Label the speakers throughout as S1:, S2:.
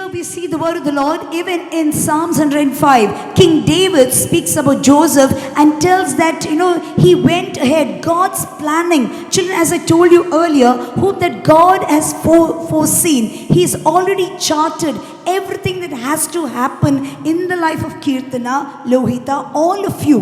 S1: here we see the word of the Lord. Even in Psalms 105, King David speaks about Joseph and tells that, he went ahead. God's planning. Children, as I told you earlier, who that God has foreseen. He's already charted everything that has to happen in the life of Kirtana, Lohita, all of you.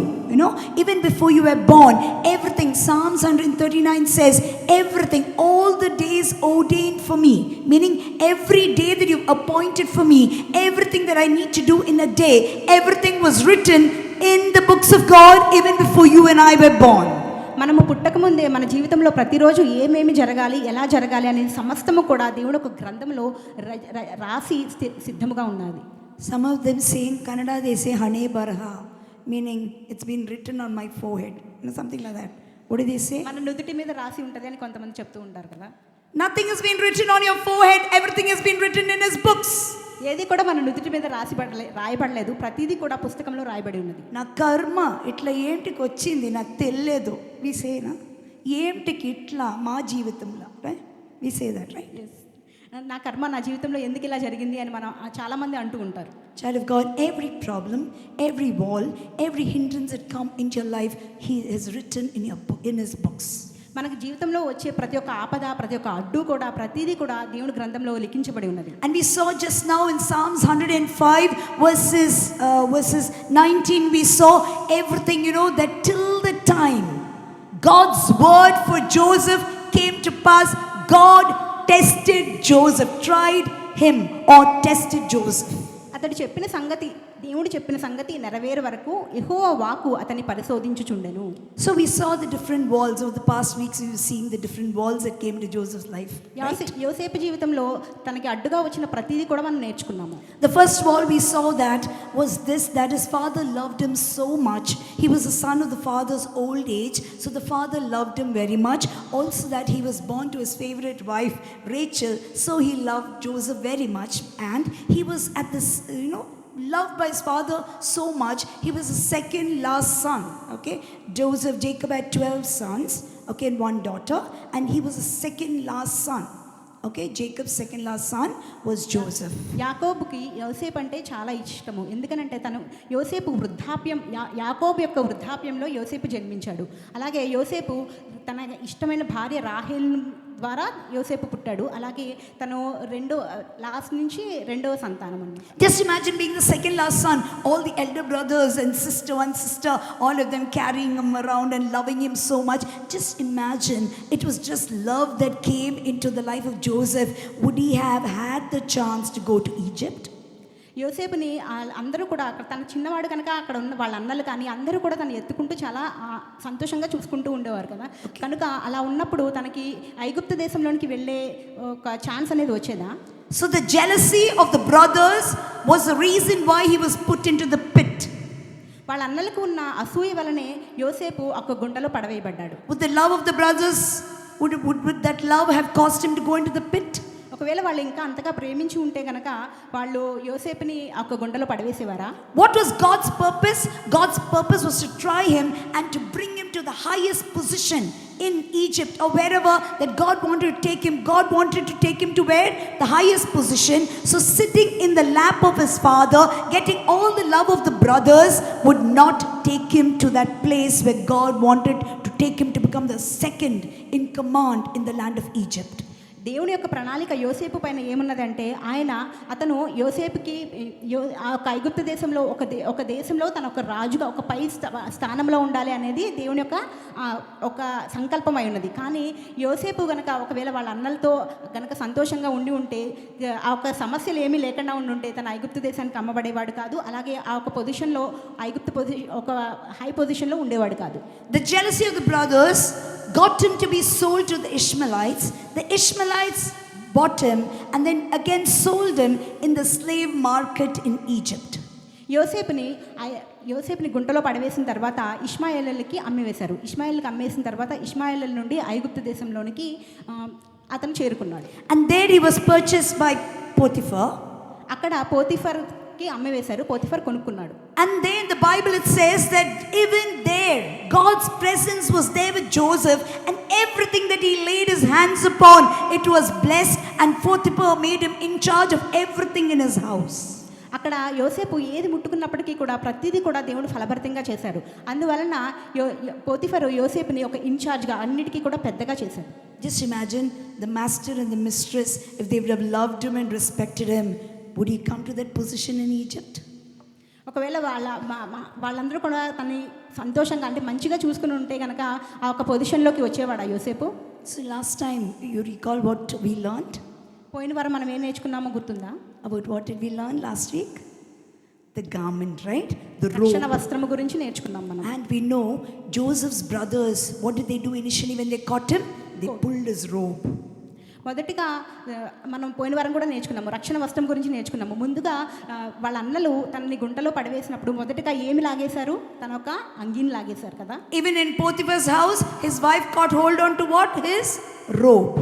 S1: Even before you were born, everything. Psalms 139 says, everything, all the days ordained for me. Meaning, every day that you've appointed for me, everything that I need to do in a day, everything was written in the books of God even before you and I were born.
S2: మనము పుట్టకముందే మన జీవితంలో ప్రతిరోజు ఏమేమి జరగాలి, ఎలా జరగాలి అనేది సమస్తము కూడా దేవుడు ఒక గ్రంథంలో రాసి సిద్ధముగా ఉన్నది.
S1: Some of them say in Kannada, they say Hane Barha, meaning it's been written on my forehead, something like that. What do they say?
S2: మన నుదుటి మీద రాసి ఉంటది అని కొంతమంది చెప్తూ ఉంటారు కదా.
S1: Nothing has been written on your forehead, everything has been written in his books.
S2: ఏది కూడా మన నుదుటి మీద రాయబడలేదు, ప్రతిదీ కూడా పుస్తకంలో రాయబడి ఉన్నది.
S1: నా కర్మ ఇట్లా ఏంటికి వచ్చింది నాకు తెలియదు విసేనా, ఏంటికి ఇట్లా మా జీవితంలో, right? We say that, right?
S2: నా కర్మ నా జీవితంలో ఎందుకు ఇలా జరిగింది అని మనం చాలా మంది అంటూ ఉంటారు.
S1: Child of God, every problem, every wall, every hindrance that come into your life, he has written in his books.
S2: మనకు జీవితంలో వచ్చే ప్రతి ఒక్క ఆపద, ప్రతి ఒక్క అడ్డు కూడా, ప్రతిదీ కూడా దేవుని గ్రంథంలో లిఖించబడి ఉన్నది.
S1: And we saw just now in Psalms 105 verses 19, we saw everything, that till the time God's word for Joseph came to pass, God tested Joseph, tried him or tested Joseph.
S2: అతడు చెప్పిన సంగతి, దేవుడు చెప్పిన సంగతి నెరవేరు వరకు యెహోవా వాక్కు అతన్ని పరిశోధించుచుండెను.
S1: So we saw the different walls over the past weeks. We were seeing the different walls that came to Joseph's life.
S2: యోసేపు జీవితంలో తనకి అడ్డుగా వచ్చిన ప్రతిదీ కూడా మనం నేర్చుకున్నాము.
S1: The first wall we saw was this, that his father loved him so much. He was the son of the father's old age, so the father loved him very much. Also that he was born to his favorite wife Rachel, so he loved Joseph very much, and he was at this, loved by his father so much. He was the second last son. Okay, Jacob had 12 sons, okay, and one daughter, and he was the second last son. Okay, Jacob's second last son was Joseph.
S2: యాకోబుకి యోసేపు అంటే చాలా ఇష్టము. ఎందుకనంటే తను యోసేపు యాకోబు యొక్క వృద్ధాప్యంలో యోసేపు జన్మించాడు. అలాగే యోసేపు తన ఇష్టమైన భార్య రాహేల్ ద్వారా యోసేపు పుట్టాడు. అలాగే తను లాస్ట్ నుంచి రెండవ సంతానం అన్నమాట.
S1: Just imagine being the second last son, all the elder brothers and one sister, all of them carrying him around and loving him so much. Just imagine, it was just love that came into the life of Joseph. Would he have had the chance to go to Egypt?
S2: యోసేపుని అందరూ కూడా అక్కడ తన చిన్నవాడు కనుక అక్కడ ఉన్న వాళ్ళ అన్నలు కానీ అందరూ కూడా తను ఎత్తుకుంటూ చాలా సంతోషంగా చూసుకుంటూ ఉండేవారు కదా. కనుక అలా ఉన్నప్పుడు తనకి ఐగుప్తు దేశంలోనికి వెళ్ళే ఒక ఛాన్స్ అనేది వచ్చేదా?
S1: So the jealousy of the brothers was the reason why he was put into the pit.
S2: వాళ్ళ అన్నలకు ఉన్న అసూయ వలనే యోసేపు ఒక గుంటలో పడవేయబడ్డాడు.
S1: Would the love of the brothers, would that love have caused him to go into the pit?
S2: ఒకవేళ వాళ్ళు ఇంకా అంతగా ప్రేమించి ఉంటే గనక వాళ్ళు యోసేపుని ఒక గుంటలో పడవేసేవారా?
S1: What was God's purpose? God's purpose was to try him and to bring him to the highest position in Egypt or wherever that God wanted to take him. God wanted to take him to where? The highest position. So sitting in the lap of his father, getting all the love of the brothers would not take him to that place where God wanted to take him to become the second in command in the land of Egypt.
S2: దేవుని యొక్క ప్రణాళిక యోసేపు పైన ఏమున్నదంటే అతను యోసేపుకి ఐగుప్తు దేశంలో ఒక దేశంలో తన ఒక రాజుగా ఒక పై స్థానంలో ఉండాలి అనేది దేవుని యొక్క ఒక సంకల్పం అయి ఉన్నది. కానీ యోసేపు గనక ఒకవేళ వాళ్ళ అన్నలతో గనక సంతోషంగా ఉంటే ఆ ఒక సమస్యలు ఏమీ లేకుండా ఉండుంటే తన ఐగుప్తు దేశానికి అమ్మబడేవాడు కాదు. అలాగే ఆ ఒక పొజిషన్లో ఒక హై పొజిషన్లో ఉండేవాడు కాదు.
S1: The jealousy of the brothers got him to be sold to the Ishmaelites. The Ishmaelites bought him and then again sold him in the slave market in Egypt.
S2: యోసేపుని గుంటలో పడవేసిన తర్వాత ఇష్మాయేలీయులకి అమ్మివేశారు. ఇష్మాయేలీయులకి అమ్మేసిన తర్వాత ఇష్మాయేలీయుల నుండి ఐగుప్తు దేశంలోనికి అతను చేరుకున్నాడు.
S1: And there he was purchased by Potiphar.
S2: అక్కడ పోతిఫర్కి అమ్మివేశారు. Potiphar కొనుక్కున్నాడు.
S1: And then the Bible it says that even there there. God's presence was there with Joseph, and everything that he laid his hands upon, it was blessed, and Potiphar made him in charge of everything in his house.
S2: అక్కడ యోసేపు ఏది ముట్టుకున్నప్పటికీ కూడా ప్రతిదీ కూడా దేవుడు ఫలభరితంగా చేశాడు. అందువలన పోతిఫరు యోసేపుని ఒక ఇన్ఛార్జ్గా అన్నిటికీ కూడా పెద్దగా చేశాడు.
S1: Just imagine the master and the mistress, if they would have loved him and respected him, would he come to that position in Egypt?
S2: ఒకవేళ వాళ్ళందరూ కూడా తనని సంతోషంగా అంటే మంచిగా చూసుకుని ఉంటే కనుక ఆ ఒక పొజిషన్లోకి వచ్చేవాడు యోసేపు.
S1: So last time, you recall what we learned?
S2: పోయిన వారం మనం ఏం నేర్చుకున్నామో గుర్తుందా?
S1: About what did we learn last week? The garment, right? The
S2: రక్షణ
S1: robe.
S2: వస్త్రము గురించి నేర్చుకున్నాం మనం.
S1: And we know Joseph's brothers, what did they do initially when they caught him? They pulled his robe.
S2: మొదటిగా మనం పోయిన వారం కూడా నేర్చుకున్నాము, రక్షణ వస్త్రం గురించి నేర్చుకున్నాము. ముందుగా వాళ్ళ అన్నలు తనని గుంటలో పడవేసినప్పుడు మొదటిగా ఏమి లాగేశారు? తన ఒక అంగీని లాగేశారు కదా.
S1: Even in Potiphar's house, his wife caught hold on to what? His robe.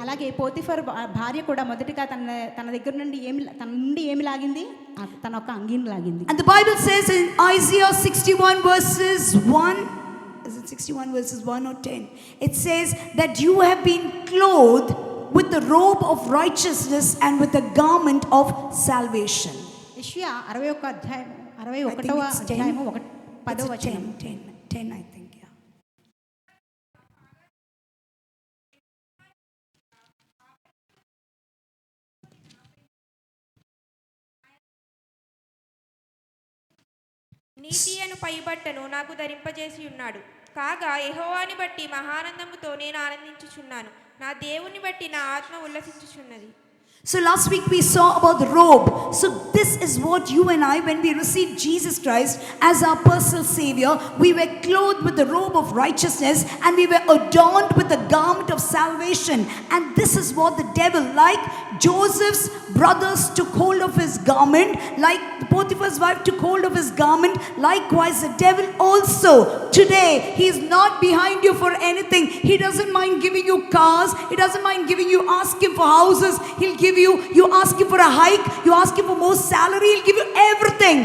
S2: అలాగే పోతిఫర్ భార్య కూడా మొదటిగా తన దగ్గర నుండి ఏమి లాగింది? తన ఒక అంగీని లాగింది.
S1: And the Bible says in Isaiah 61 verses 1, is it 61 verses 1 or 10? It says that you have been clothed with the robe of righteousness and with the garment of salvation.
S2: యెషయా 61వ అధ్యాయము 10వ వచనం.
S1: 10 I think.
S3: నీతి అను పైబట్టను నాకు ధరింపజేసి ఉన్నాడు. కాగా యెహోవాని బట్టి మహానందముతో నేను ఆనందించుచున్నాను. నా దేవుని బట్టి నా ఆత్మ ఉల్లసించుచున్నది.
S1: So last week we saw about the robe. So this is what you and I, when we received Jesus Christ as our personal Savior, we were clothed with the robe of righteousness and we were adorned with the garment of salvation. And this is what the devil, like Joseph's brothers took hold of his garment, like Potiphar's wife took hold of his garment, likewise the devil also today, he is not behind you for anything. He doesn't mind giving you cars, he doesn't mind giving you, ask him for houses, he'll give you ask him for a hike, you ask him for more salary, he'll give you everything.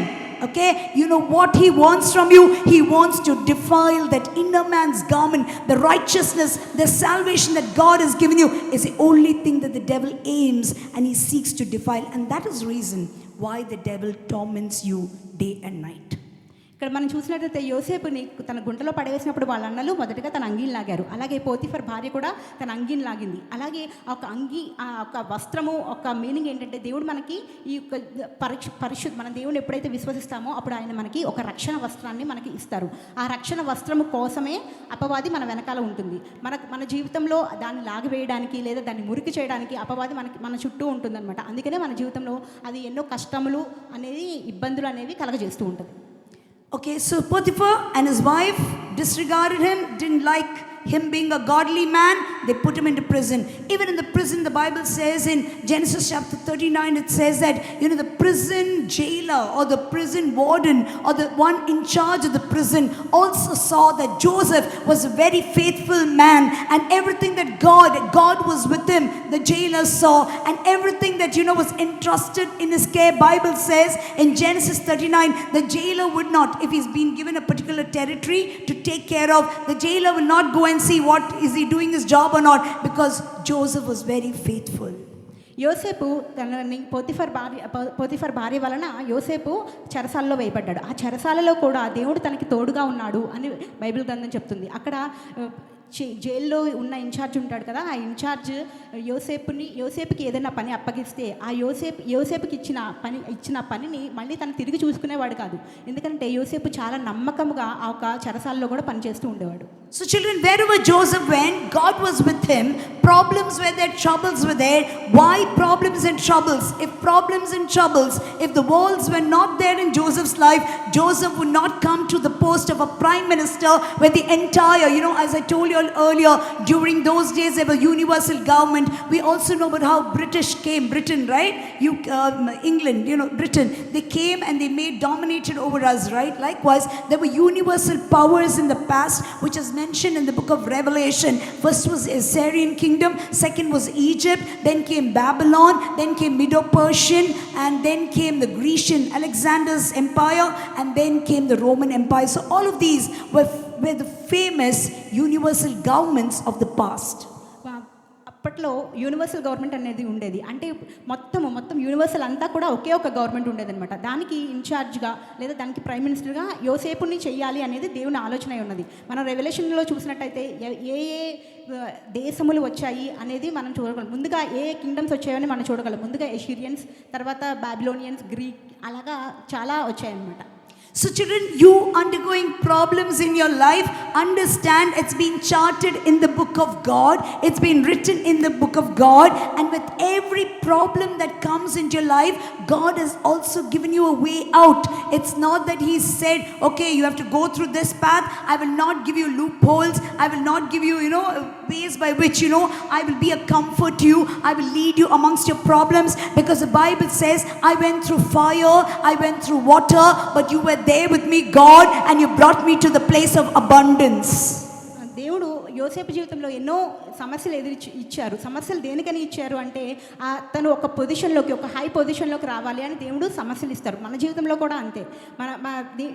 S1: Okay, you know what he wants from you? He wants to defile that inner man's garment. The righteousness, the salvation that God has given you is the only thing that the devil aims and he seeks to defile. And that is the reason why the devil torments you day and night.
S2: ఇక్కడ మనం చూసినట్లయితే యోసేపుని తన గుంటలో పడవేసినప్పుడు వాళ్ళ అన్నలు మొదటగా తన అంగీని లాగారు. అలాగే పోతిఫర్ భార్య కూడా తన అంగీని లాగింది. అలాగే ఒక అంగీ, ఒక వస్త్రము, ఒక మీనింగ్ ఏంటంటే దేవుడు మనకి ఈ యొక్క పరిశుద్ధ, మన దేవుని ఎప్పుడైతే విశ్వసిస్తామో అప్పుడు ఆయన మనకి ఒక రక్షణ వస్త్రాన్ని మనకి ఇస్తారు. ఆ రక్షణ వస్త్రము కోసమే అపవాది మన వెనకాల ఉంటుంది. మన జీవితంలో దాన్ని లాగివేయడానికి లేదా దాన్ని మురికి చేయడానికి అపవాది మన చుట్టూ ఉంటుందన్నమాట. అందుకనే మన జీవితంలో అది ఎన్నో కష్టములు అనేది, ఇబ్బందులు అనేవి కలగజేస్తూ ఉంటుంది.
S1: Okay, so Potiphar and his wife disregarded him, didn't like him being a godly man. They put him into prison. Even in the prison, the Bible says in Genesis chapter 39, it says that, the prison jailer or the prison warden or the one in charge of the prison also saw that Joseph was a very faithful man, and everything that God was with him, the jailer saw, and everything that was entrusted in his care. Bible says in Genesis 39, the jailer would not, if he's been given a particular territory to take care of, the jailer will not go and see what is he doing his job or not, because Joseph was very faithful.
S2: యోసేపు తనని Potiphar భార్య వలన యోసేపు చెరసాలలో వేయబడ్డాడు. ఆ చెరసాలలో కూడా దేవుడు తనకి తోడుగా ఉన్నాడు అని బైబిల్ గ్రంథం చెప్తుంది. అక్కడ జైల్లో ఉన్న ఇన్ఛార్జ్ ఉంటాడు కదా, ఆ ఇన్ఛార్జ్ యోసేపుకి ఏదైనా పని అప్పగిస్తే ఆ యోసేపుకి ఇచ్చిన పనిని మళ్ళీ తను తిరిగి చూసుకునేవాడు కాదు. ఎందుకంటే యోసేపు చాలా నమ్మకంగా ఆ ఒక చెరసాలలో కూడా పనిచేస్తూ ఉండేవాడు.
S1: So children, wherever Joseph went, God was with him. Problems were there, troubles were there. Why problems and troubles? If problems and troubles, if the walls were not there in Joseph's life, Joseph would not come to the post of a prime minister where the entire, as I told you you earlier, during those days there was universal government. We also know about how Britain, right? England, Britain, they came and they dominated over us, right? Likewise, there were universal powers in the past, which is mentioned in the book of Revelation. First was Assyrian kingdom, second was Egypt, then came Babylon, then came Medo-Persian, and then came the Grecian, Alexander's empire, and then came the Roman Empire. So all of these were the famous universal governments of the past.
S2: అప్పట్లో universal government అనేది ఉండేది. అంటే మొత్తం universal అంతా కూడా ఒకే ఒక government ఉండేదన్నమాట. దానికి ఇన్ఛార్జ్గా లేదా దానికి ప్రైమ్ మినిస్టర్గా యోసేపుని చెయ్యాలి అనేది దేవుని ఆలోచన అయి ఉన్నది. మనం రెవల్యూషన్లో చూసినట్టయితే ఏ దేశములు వచ్చాయి అనేది మనం చూడగలం. ముందుగా ఏ కింగ్డమ్స్ వచ్చాయని మనం చూడగలం. ముందుగా ఎషిరియన్స్, తర్వాత బాబిలోనియన్స్, గ్రీక్, అలాగా చాలా వచ్చాయన్నమాట.
S1: So children, you undergoing problems in your life, understand it's been charted in the book of God. It's been written in the book of God. And with every problem that comes into your life, God has also given you a way out. It's not that He said, okay, you have to go through this path. I will not give you loopholes. I will not give you, ways by which, I will be a comfort to you. I will lead you amongst your problems. Because the Bible says, I went through fire, I went through water, but you were there with me, God, and you brought me to the place of abundance.
S2: దేవుడు యోసేపు జీవితంలో ఎన్నో సమస్యలు ఇచ్చారు. సమస్యలు దేనికని ఇచ్చారు అంటే తను ఒక పొజిషన్లోకి, ఒక హై పొజిషన్లోకి రావాలి అని దేవుడు సమస్యలు ఇస్తారు. మన జీవితంలో కూడా అంతే.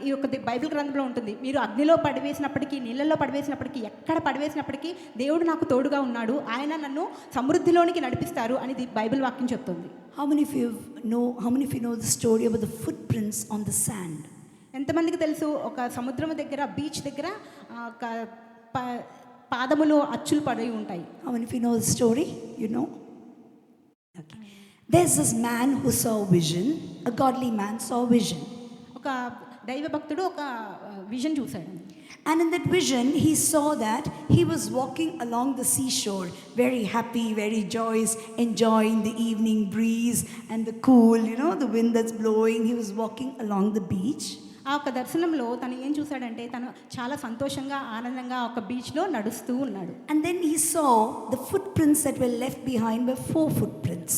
S2: ఈ యొక్క బైబిల్ గ్రంథంలో ఉంటుంది, మీరు అగ్నిలో పడివేసినప్పటికీ, నీళ్ళల్లో పడివేసినప్పటికీ, ఎక్కడ పడివేసినప్పటికీ దేవుడు నాకు తోడుగా ఉన్నాడు, ఆయన నన్ను సమృద్ధిలోనికి నడిపిస్తారు అని బైబిల్ వాక్యం చెప్తుంది.
S1: How many of you know the story about the footprints on the sand?
S2: ఎంతమందికి తెలుసు, ఒక సముద్రం దగ్గర, బీచ్ దగ్గర పాదములు అచ్చులు పడి ఉంటాయి.
S1: How many of you know the story? You know? Okay. There's this man who saw a vision. A godly man saw a vision.
S2: ఒక దైవ భక్తుడు ఒక విజన్ చూశాడు.
S1: And in that vision, he saw that he was walking along the seashore, very happy, very joyous, enjoying the evening breeze and the cool, the wind that's blowing. He was walking along the beach.
S2: ఆ ఒక దర్శనంలో తను ఏం చూశాడంటే, తను చాలా సంతోషంగా, ఆనందంగా ఒక బీచ్లో నడుస్తూ ఉన్నాడు.
S1: And then he saw the footprints that were left behind were 4 footprints.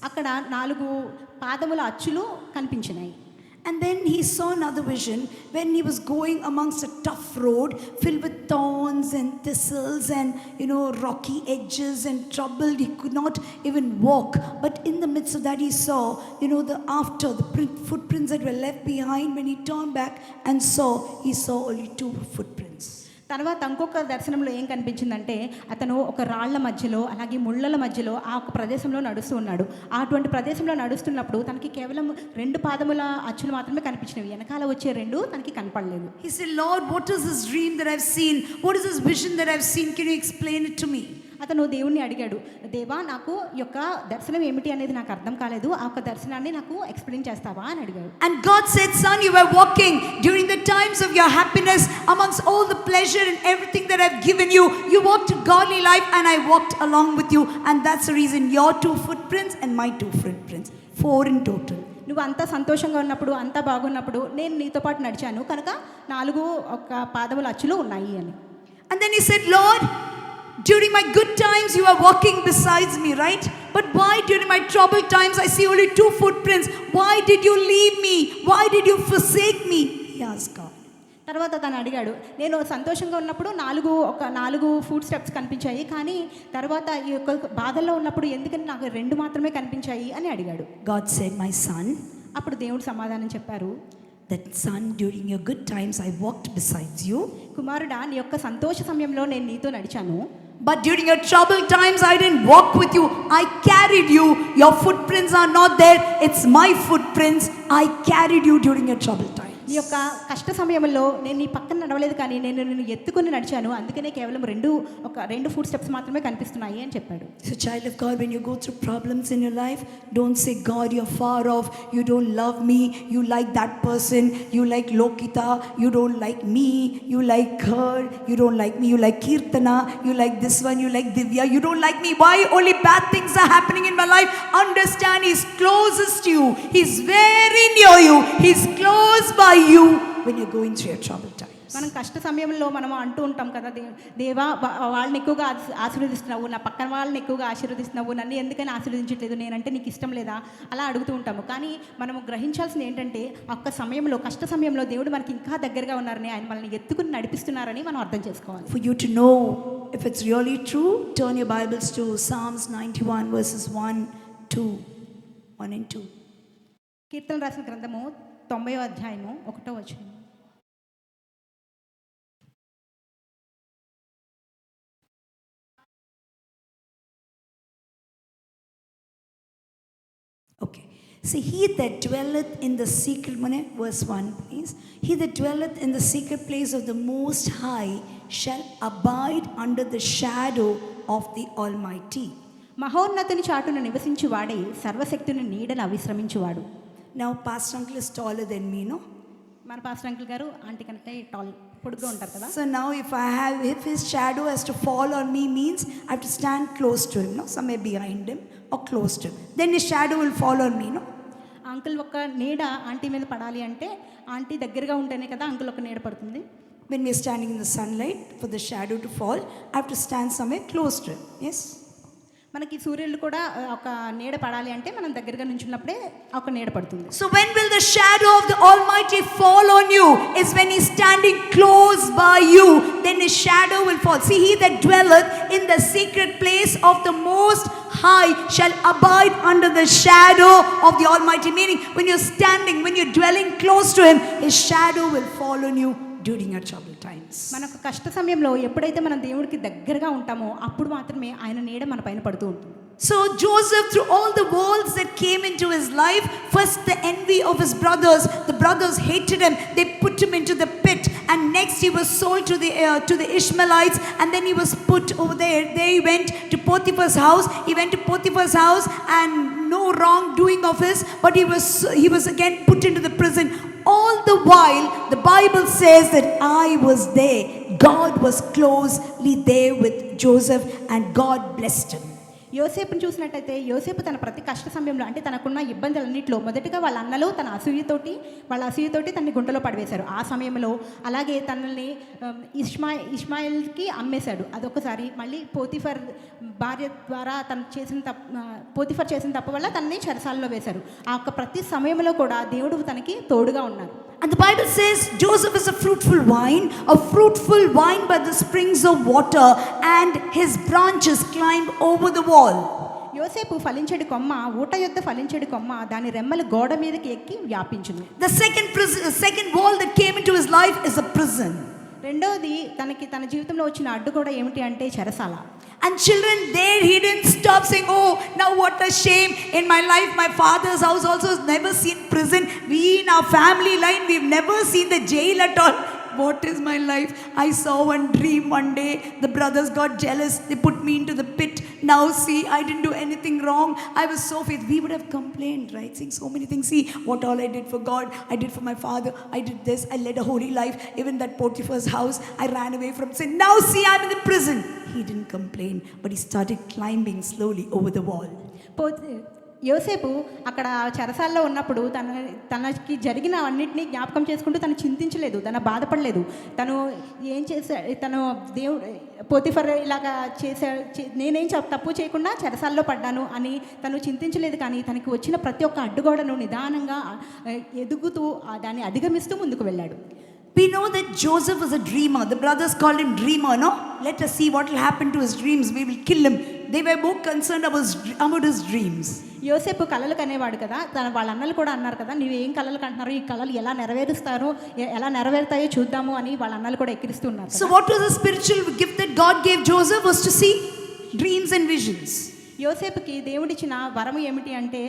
S2: అక్కడ 4 పాదముల అచ్చులు కనిపించినాయి.
S1: And then he saw another vision when he was going amongst a tough road filled with thorns and thistles and rocky edges and troubled. He could not even walk. But in the midst of that he saw the footprints that were left behind. When he turned back and he saw only 2 footprints.
S2: తర్వాత ఇంకొక దర్శనంలో ఏం కనిపించిందంటే, అతను ఒక రాళ్ల మధ్యలో, అలాగే ముళ్ళల మధ్యలో ఆ ఒక ప్రదేశంలో నడుస్తూ ఉన్నాడు. అటువంటి ప్రదేశంలో నడుస్తున్నప్పుడు తనకి కేవలం 2 పాదముల అచ్చులు మాత్రమే కనిపించినవి, వెనకాల వచ్చే 2 తనకి కనపడలేదు.
S1: He said, Lord, what is this dream that I've seen? What is this vision that I've seen? Can you explain it to me?
S2: అతను దేవుణ్ణి అడిగాడు, దేవా, నాకు యొక్క దర్శనం ఏమిటి అనేది నాకు అర్థం కాలేదు, ఆ యొక్క దర్శనాన్ని నాకు ఎక్స్ప్లెయిన్ చేస్తావా అని అడిగాడు.
S1: And God said, son, you were walking during the times of your happiness amongst all the pleasure and everything that I've given you. You walked a godly life and I walked along with you, and that's the reason your 2 footprints and my 2 footprints, 4 in total.
S2: నువ్వు అంతా సంతోషంగా ఉన్నప్పుడు, అంతా బాగున్నప్పుడు నేను నీతో పాటు నడిచాను కనుక 4 ఒక పాదముల అచ్చులు ఉన్నాయి అని.
S1: And then he said, Lord, during my good times you are walking besides me, right? But why during my troubled times I see only 2 footprints? Why did you leave me? Why did you forsake me? He asked God.
S2: తర్వాత తను అడిగాడు, నేను సంతోషంగా ఉన్నప్పుడు 4 foot steps కనిపించాయి, కానీ తర్వాత ఈ యొక్క బాధల్లో ఉన్నప్పుడు ఎందుకని నాకు 2 మాత్రమే కనిపించాయి అని అడిగాడు.
S1: God said, my son.
S2: అప్పుడు దేవుడు సమాధానం చెప్పారు,
S1: that son, during your good times I walked besides you.
S2: కుమారుడా, నీ యొక్క సంతోష సమయంలో నేను నీతో నడిచాను.
S1: But during your troubled times I didn't walk with you. I carried you. Your footprints are not there. It's my footprints. I carried you during your troubled times.
S2: నీ యొక్క కష్ట సమయంలో నేను నీ పక్కన నడవలేదు, కానీ నేను నిన్ను ఎత్తుకొని నడిచాను, అందుకనే కేవలం 2 ఫుట్ స్టెప్స్ మాత్రమే కనిపిస్తున్నాయి అని చెప్పాడు.
S1: So child of God, when you go through problems in your life, don't say, God, you're far off, you don't love me, you like that person, you like Lokita, you don't like me, you like her, you don't like me, you like Kirtana, you like this one, you like Divya, you don't like me. Why? Only bad things are happening in my life. Understand, He's closest to you. He's very near you. He's close by you when you're going through your troubled times.
S2: మనం కష్ట సమయంలో మనం అంటూ ఉంటాం కదా, దేవా వాళ్ళని ఎక్కువగా ఆశీర్వదిస్తున్నావు, నా పక్కన వాళ్ళని ఎక్కువగా ఆశీర్వదిస్తున్నావు, నన్ను ఎందుకని ఆశీర్వదించట్లేదు, నేనంటే నీకు ఇష్టం లేదా, అలా అడుగుతూ ఉంటాము. కానీ మనము గ్రహించాల్సింది ఏంటంటే ఒక్క సమయంలో, కష్ట సమయంలో దేవుడు మనకి ఇంకా దగ్గరగా ఉన్నారని, ఆయన మనల్ని ఎత్తుకుని నడిపిస్తున్నారని మనం అర్థం చేసుకోవాలి.
S1: For you to know if it's really true, turn your Bibles to Psalms 91 verses 1 and 2.
S2: కీర్తన రాసిన గ్రంథము 90వ అధ్యాయము 1వ వచనం.
S1: Okay. See, he that dwelleth in the secret, verse 1 please. He that dwelleth in the secret place of the Most High shall abide under the shadow of the Almighty.
S2: మహోన్నతుని చాటును నివసించి వాడే సర్వశక్తుని నీడను విశ్రమించువాడు.
S1: Now pastor uncle is taller than me, no?
S2: మన pastor uncle గారు aunty కంటే పొడుగ్గా ఉంటారు కదా.
S1: So now if his shadow has to fall on me, means I have to stand close to him, no? Somewhere behind him or close to him. Then his shadow will fall on me, no?
S2: Uncle ఒక నీడ aunty మీద పడాలి అంటే aunty దగ్గరగా ఉంటేనే కదా uncle ఒక నీడ పడుతుంది.
S1: When we are standing in the sunlight, for the shadow to fall, I have to stand somewhere close to him. Yes?
S2: మనకి సూర్యుడు కూడా ఒక నీడ పడాలి అంటే మనం దగ్గరగా నుంచున్నప్పుడే ఒక నీడ పడుతుంది.
S1: So when will the shadow of the Almighty fall on you? Is when he's standing close by you, then his shadow will fall. See, he that dwelleth in the secret place of the Most High shall abide under the shadow of the Almighty. Meaning, when you're standing, when you're dwelling close to him, his shadow will fall on you during your troubled times.
S2: మనకు కష్ట సమయంలో ఎప్పుడైతే మనం దేవుడికి దగ్గరగా ఉంటామో అప్పుడు మాత్రమే ఆయన నీడ మన పైన పడుతూ ఉంటుంది.
S1: So Joseph, through all the worlds that came into his life, first the envy of his brothers, the brothers hated him, they put him into the pit, and next he was sold to the Ishmaelites, and then he was put over there. He went to Potiphar's house. He went to Potiphar's house, and no wrongdoing of his, but he was again put into the prison. All the while, the Bible says that I was there. God was closely there with Joseph, and God blessed him.
S2: యోసేపుని చూసినట్టయితే యోసేపు తన ప్రతి కష్ట సమయంలో అంటే తనకున్న ఇబ్బందులన్నింటిలో మొదటిగా వాళ్ళ అన్నలు వాళ్ళ అసూయతోటి తనని గుంటలో పడివేశారు. ఆ సమయంలో అలాగే తనని ఇష్మాయిల్కి అమ్మేశాడు. అదొకసారి. మళ్ళీ పోతిఫర్ భార్య ద్వారా పోతిఫర్ చేసిన తప్పు వల్ల తనని చెరసాలలో వేశారు. ఆ యొక్క ప్రతి సమయంలో కూడా దేవుడు తనకి తోడుగా ఉన్నారు.
S1: And the Bible says Joseph is a fruitful vine by the springs of water, and his branches climb over the wall.
S2: యోసేపు ఫలించెడి కొమ్మ, ఊట యొద్ద ఫలించెడి కొమ్మ, దాని రెమ్మలు గోడ మీదకి ఎక్కి వ్యాపించును.
S1: The second wall that came into his life is a prison.
S2: రెండోది తన జీవితంలో వచ్చిన అడ్డు కూడా ఏమిటి అంటే చెరసాల.
S1: And children, there he didn't stop saying, oh, now what a shame. In my life, my father's house also has never seen prison. We in our family line, we've never seen the jail at all. What is my life? I saw one dream one day. The brothers got jealous. They put me into the pit. Now see, I didn't do anything wrong. I was so faithful. We would have complained, right? Saying so many things. See what all I did for God. I did for my father. I did this. I led a holy life. Even that Potiphar's house, I ran away from sin. Now see, I'm in the prison. He didn't complain, but he started climbing slowly over the wall.
S2: యోసేపు అక్కడ చెరసాల్లో ఉన్నప్పుడు తనకి జరిగిన అన్నింటినీ జ్ఞాపకం చేసుకుంటూ తను చింతించలేదు, తను బాధపడలేదు. తను ఏం చేశాడు, తను దేవుడు పోతిఫర్ ఇలాగా నేనేం తప్పు చేయకుండా చెరసాల్లో పడ్డాను అని తను చింతించలేదు. కానీ తనకి వచ్చిన ప్రతి ఒక్క అడ్డుగోడను నిదానంగా ఎదుగుతూ దాన్ని అధిగమిస్తూ ముందుకు వెళ్ళాడు.
S1: We know that Joseph was a dreamer. The brothers called him dreamer, no? Let us see what will happen to his dreams. We will kill him. They were more concerned about his dreams.
S2: యోసేపు కలలు కనేవాడు కదా. వాళ్ళ అన్నలు కూడా అన్నారు కదా, నువ్వు ఏం కలలు కంటున్నారు, ఈ కలలు ఎలా నెరవేరుతాయో చూద్దాము అని వాళ్ళ అన్నలు కూడా ఎక్కిరిస్తున్నారు.
S1: So what was the spiritual gift that God gave Joseph? Was to see dreams and visions.
S2: యోసేపుకి దేవుడిచ్చిన వరము ఏమిటి అంటే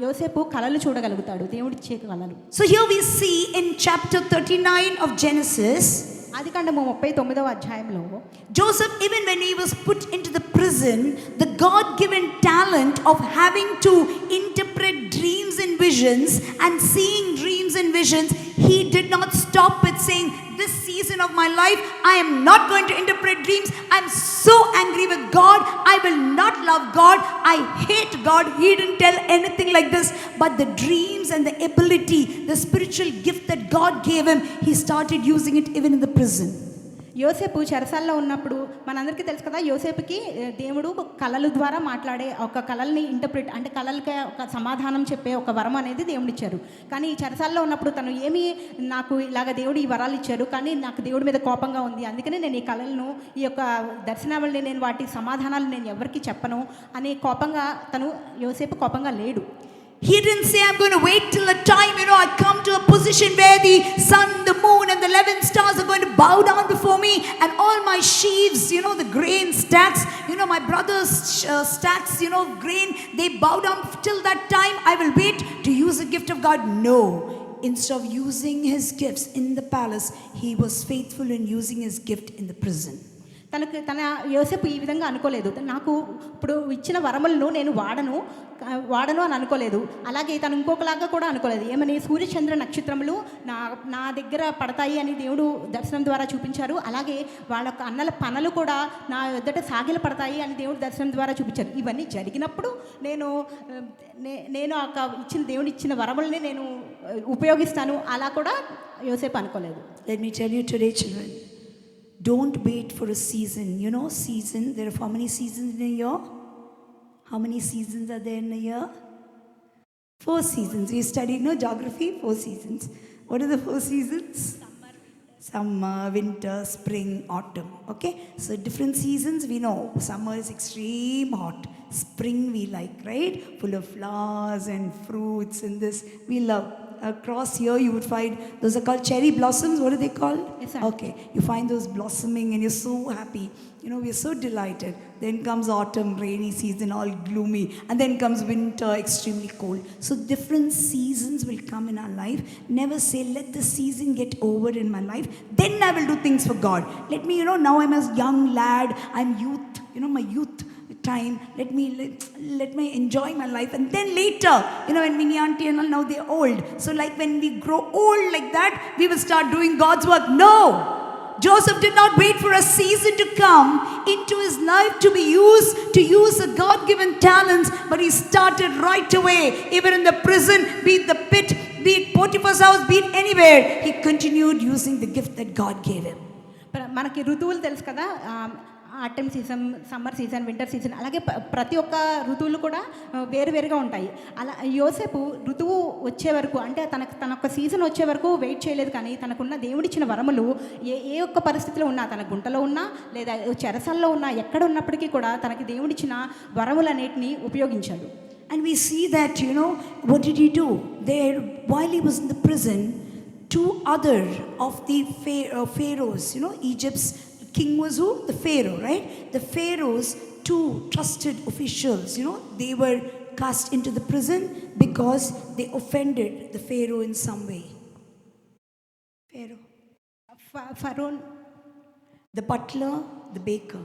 S2: యోసేపు కలలు చూడగలుగుతాడు, దేవుడిచ్చే కలలు.
S1: So here we see in chapter 39 of Genesis,
S2: ఆదికాండము 39వ అధ్యాయంలో
S1: Joseph, even when he was put into the prison, the God-given talent of having to interpret dreams and visions and seeing dreams and visions, he did not stop with saying, this season of my life, I am not going to interpret dreams. I'm so angry with God. I will not love God. I hate God. He didn't tell anything like this. But the dreams and the ability, the spiritual gift that God gave him, he started using it even in the prison.
S2: యోసేపు చెరసాల్లో ఉన్నప్పుడు మనందరికీ తెలుసు కదా, యోసేపుకి దేవుడు కళల ద్వారా మాట్లాడే ఒక కళల్ని ఇంటర్ప్రిట్ అంటే కళలకి ఒక సమాధానం చెప్పే ఒక వరం అనేది దేవుడు ఇచ్చారు. కానీ ఈ చెరసాల్లో ఉన్నప్పుడు తను నాకు ఇలాగ దేవుడు ఈ వరాలు ఇచ్చారు, కానీ నాకు దేవుడి మీద కోపంగా ఉంది, అందుకని నేను ఈ కళలను ఈ యొక్క దర్శనావళిని నేను వాటి సమాధానాలు నేను ఎవరికి చెప్పను అనే యోసేపు కోపంగా లేడు.
S1: He didn't say, I'm going to wait till a time, I come to a position where the sun, the moon and the 11 stars are going to bow down before me, and all my sheaves, the grain stacks, my brother's stacks, grain, they bow down. Till that time, I will wait to use the gift of God. No. Instead of using his gifts in the palace, he was faithful in using his gift in the prison.
S2: యోసేపు ఈ విధంగా అనుకోలేదు, నాకు ఇప్పుడు ఇచ్చిన వరములను నేను వాడను అని అనుకోలేదు. అలాగే తను ఇంకొకలాగా కూడా అనుకోలేదు. ఏమని, సూర్యచంద్ర నక్షత్రములు నా దగ్గర పడతాయి అని దేవుడు దర్శనం ద్వారా చూపించారు. అలాగే వాళ్ళ అన్నల పనులు కూడా నా ఎదుట సాగిల పడతాయి అని దేవుడు దర్శనం ద్వారా చూపించారు. ఇవన్నీ జరిగినప్పుడు నేను దేవుడు ఇచ్చిన వరముల్ని నేను ఉపయోగిస్తాను, అలా కూడా యోసేపు అనుకోలేదు.
S1: Let me tell you today, children, don't wait for a season. Season, there are how many seasons in a year? How many seasons are there in a year? 4 seasons. We studied geography, 4 seasons. What are the 4 seasons? Summer, winter, spring, autumn. Okay? So different seasons we know. Summer is extreme hot. Spring we like, right? Full of flowers and fruits and this we love. Across here you would find those are called cherry blossoms. What are they called?
S2: Yes, sir.
S1: Okay, you find those blossoming and you're so happy. We're so delighted. Then comes autumn, rainy season, all gloomy, and then comes winter, extremely cold. So different seasons will come in our life. Never say, let the season get over in my life, then I will do things for God. Let me, now I'm a young lad, I'm youth, my youth time, let me enjoy my life, and then later, when Mini auntie and all, now they're old, so like when we grow old like that, we will start doing God's work. No, Joseph did not wait for a season to come into his life to be used, to use the God-given talents, but he started right away, even in the prison, be it the pit, be it Potiphar's house, be it anywhere, he continued using the gift that God gave him.
S2: మనకి ఋతువులు తెలుసు కదా, atom season, summer season, winter season, అలాగే ప్రతి ఒక్క ఋతువులు కూడా వేరువేరుగా ఉంటాయి. అలా యోసేపు ఋతువు వచ్చే వరకు, అంటే తన ఒక్క సీజన్ వచ్చే వరకు వెయిట్ చేయలేదు. కానీ తనకున్న దేవుడిచ్చిన వరములు ఏ ఒక్క పరిస్థితిలో ఉన్నా, తన గుంటలో ఉన్నా లేదా చెరసాల్లో ఉన్నా, ఎక్కడ ఉన్నప్పటికీ కూడా తనకి దేవుడిచ్చిన వరములన్నిటిని ఉపయోగించాడు.
S1: And we see that, what did he do? There, while he was in the prison, 2 other of the pharaohs, Egypt's king was who? The Pharaoh, right? The Pharaoh's 2 trusted officials, they were cast into the prison because they offended the Pharaoh in some way.
S2: Pharaoh,
S1: the butler, the baker.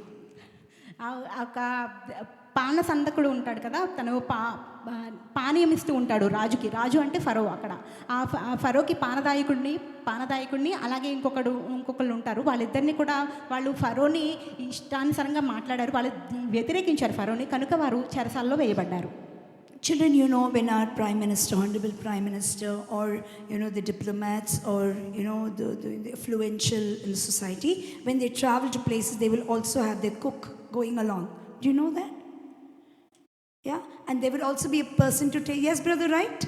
S2: పానసందకుడు ఉంటాడు కదా, తను పానీయం ఇస్తూ ఉంటాడు రాజుకి. రాజు అంటే ఫరో. అక్కడ ఆ ఫరోకి పానదాయకుడిని అలాగే ఇంకొకళ్ళు ఉంటారు. వాళ్ళిద్దరిని కూడా వాళ్ళు ఫరోని ఇష్టానుసారంగా మాట్లాడారు, వాళ్ళు వ్యతిరేకించారు ఫరోని, కనుక వారు చెరసాల్లో వేయబడ్డారు.
S1: Children, when our Prime Minister, Honorable Prime Minister, or the diplomats, or the influential in the society, when they travel to places, they will also have their cook going along. Do you know that? Yeah, and there will also be a person to take. Yes, brother, right?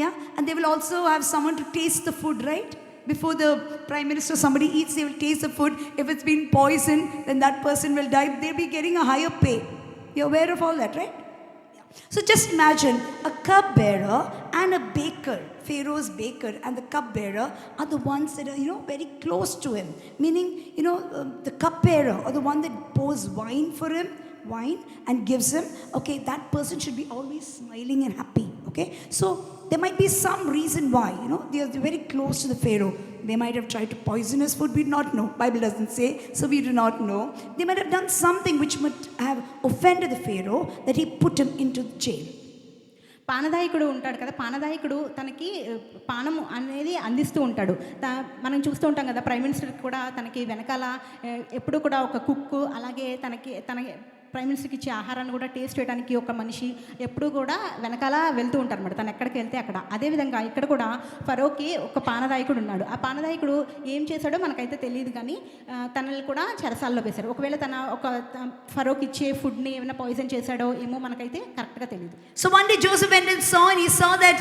S1: Yeah, and they will also have someone to taste the food, right? Before the Prime Minister, somebody eats, they will taste the food. If it's been poisoned, then that person will die. They'll be getting a higher pay. You're aware of all that, right? So just imagine a cupbearer and a baker. Pharaoh's baker and the cupbearer are the ones that are, very close to him. Meaning, the cupbearer or the one that pours wine for him, and gives him, okay, that person should be always smiling and happy, okay? So there might be some reason why, they are very close to the Pharaoh. They might have tried to poison his food, we do not know. Bible doesn't say, so we do not know. They might have done something which might have offended the Pharaoh, that he put him into jail.
S2: పానదాయకుడు ఉంటాడు కదా, పానదాయకుడు తనకి పానము అనేది అందిస్తూ ఉంటాడు. మనం చూస్తూ ఉంటాం కదా, ప్రైమ్ మినిస్టర్కి కూడా తనకి వెనకాల ఎప్పుడు కూడా ఒక కుక్కు, అలాగే తన ప్రైమ్ మినిస్టర్కి ఇచ్చే ఆహారాన్ని కూడా టేస్ట్ చేయడానికి ఒక మనిషి ఎప్పుడూ కూడా వెనకాల వెళ్తూ ఉంటారు అనమాట, తను ఎక్కడికి వెళ్తే అక్కడ. అదేవిధంగా ఇక్కడ కూడా ఫరోకి ఒక పానదాయకుడు ఉన్నాడు. ఆ పానదాయకుడు ఏం చేశాడో మనకైతే తెలియదు, కానీ తనని కూడా చెరసాల్లో వేశారు. ఒకవేళ తన ఫరోకి ఇచ్చే ఫుడ్ని ఏమైనా పాయిజన్ చేశాడో ఏమో మనకైతే కరెక్ట్గా తెలియదు.
S1: So one day Joseph went and he saw that,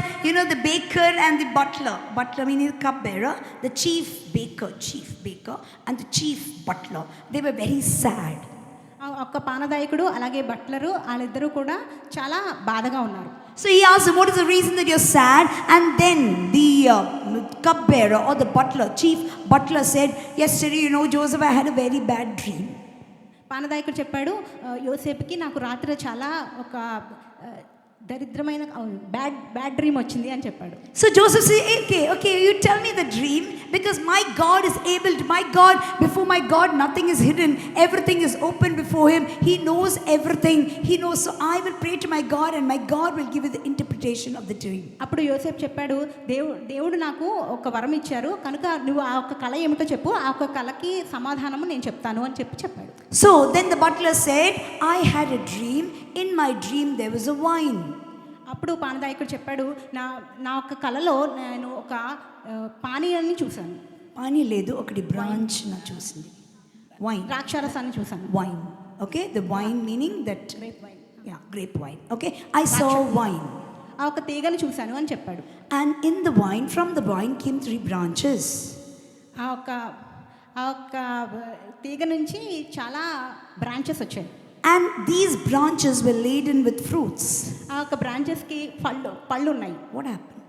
S1: the baker and the butler meaning the cupbearer, the chief baker and the chief butler, they were very sad.
S2: ఒక్క పానదాయకుడు అలాగే బట్లరు వాళ్ళిద్దరూ కూడా చాలా బాధగా ఉన్నారు.
S1: So he asked him, what is the reason that you're sad? And then the cupbearer or the butler, chief butler said, yesterday, Joseph, I had a very bad dream.
S2: పానదాయకుడు చెప్పాడు, యోసేపుకి నాకు రాత్రి చాలా ఒక దరిద్రమైన బ్యాడ్ డ్రీమ్ వచ్చింది అని చెప్పాడు.
S1: So Joseph said, okay, you tell me the dream, because my God is able to, before my God nothing is hidden, everything is open before him, he knows everything, he knows. So I will pray to my God and my God will give you the interpretation of the dream.
S2: అప్పుడు యోసేపు చెప్పాడు, దేవుడు నాకు ఒక వరం ఇచ్చారు కనుక నువ్వు ఆ ఒక కళ ఏమిటో చెప్పు, ఆ ఒక కళకి సమాధానము నేను చెప్తాను అని చెప్పాడు.
S1: So then the butler said, I had a dream, in my dream there was a wine.
S2: అప్పుడు పానదాయకుడు చెప్పాడు, నా ఒక కళలో నేను ఒక పానీయాన్ని చూశాను.
S1: పానీ లేదు, ఒకటి బ్రాంచ్ నా చూసింది, వైన్,
S2: ద్రాక్షారసాన్ని చూశాను.
S1: Wine, okay, the wine meaning that grape wine, grape wine, okay, I saw wine.
S2: ఆ ఒక తీగను చూశాను అని చెప్పాడు.
S1: And in the wine, from the wine came 3 branches.
S2: ఆ ఒక తీగ నుంచి చాలా బ్రాంచెస్ వచ్చాయి.
S1: And these branches were laden with fruits.
S2: ఆ ఒక బ్రాంచెస్కి పళ్ళు ఉన్నాయి.
S1: What happened?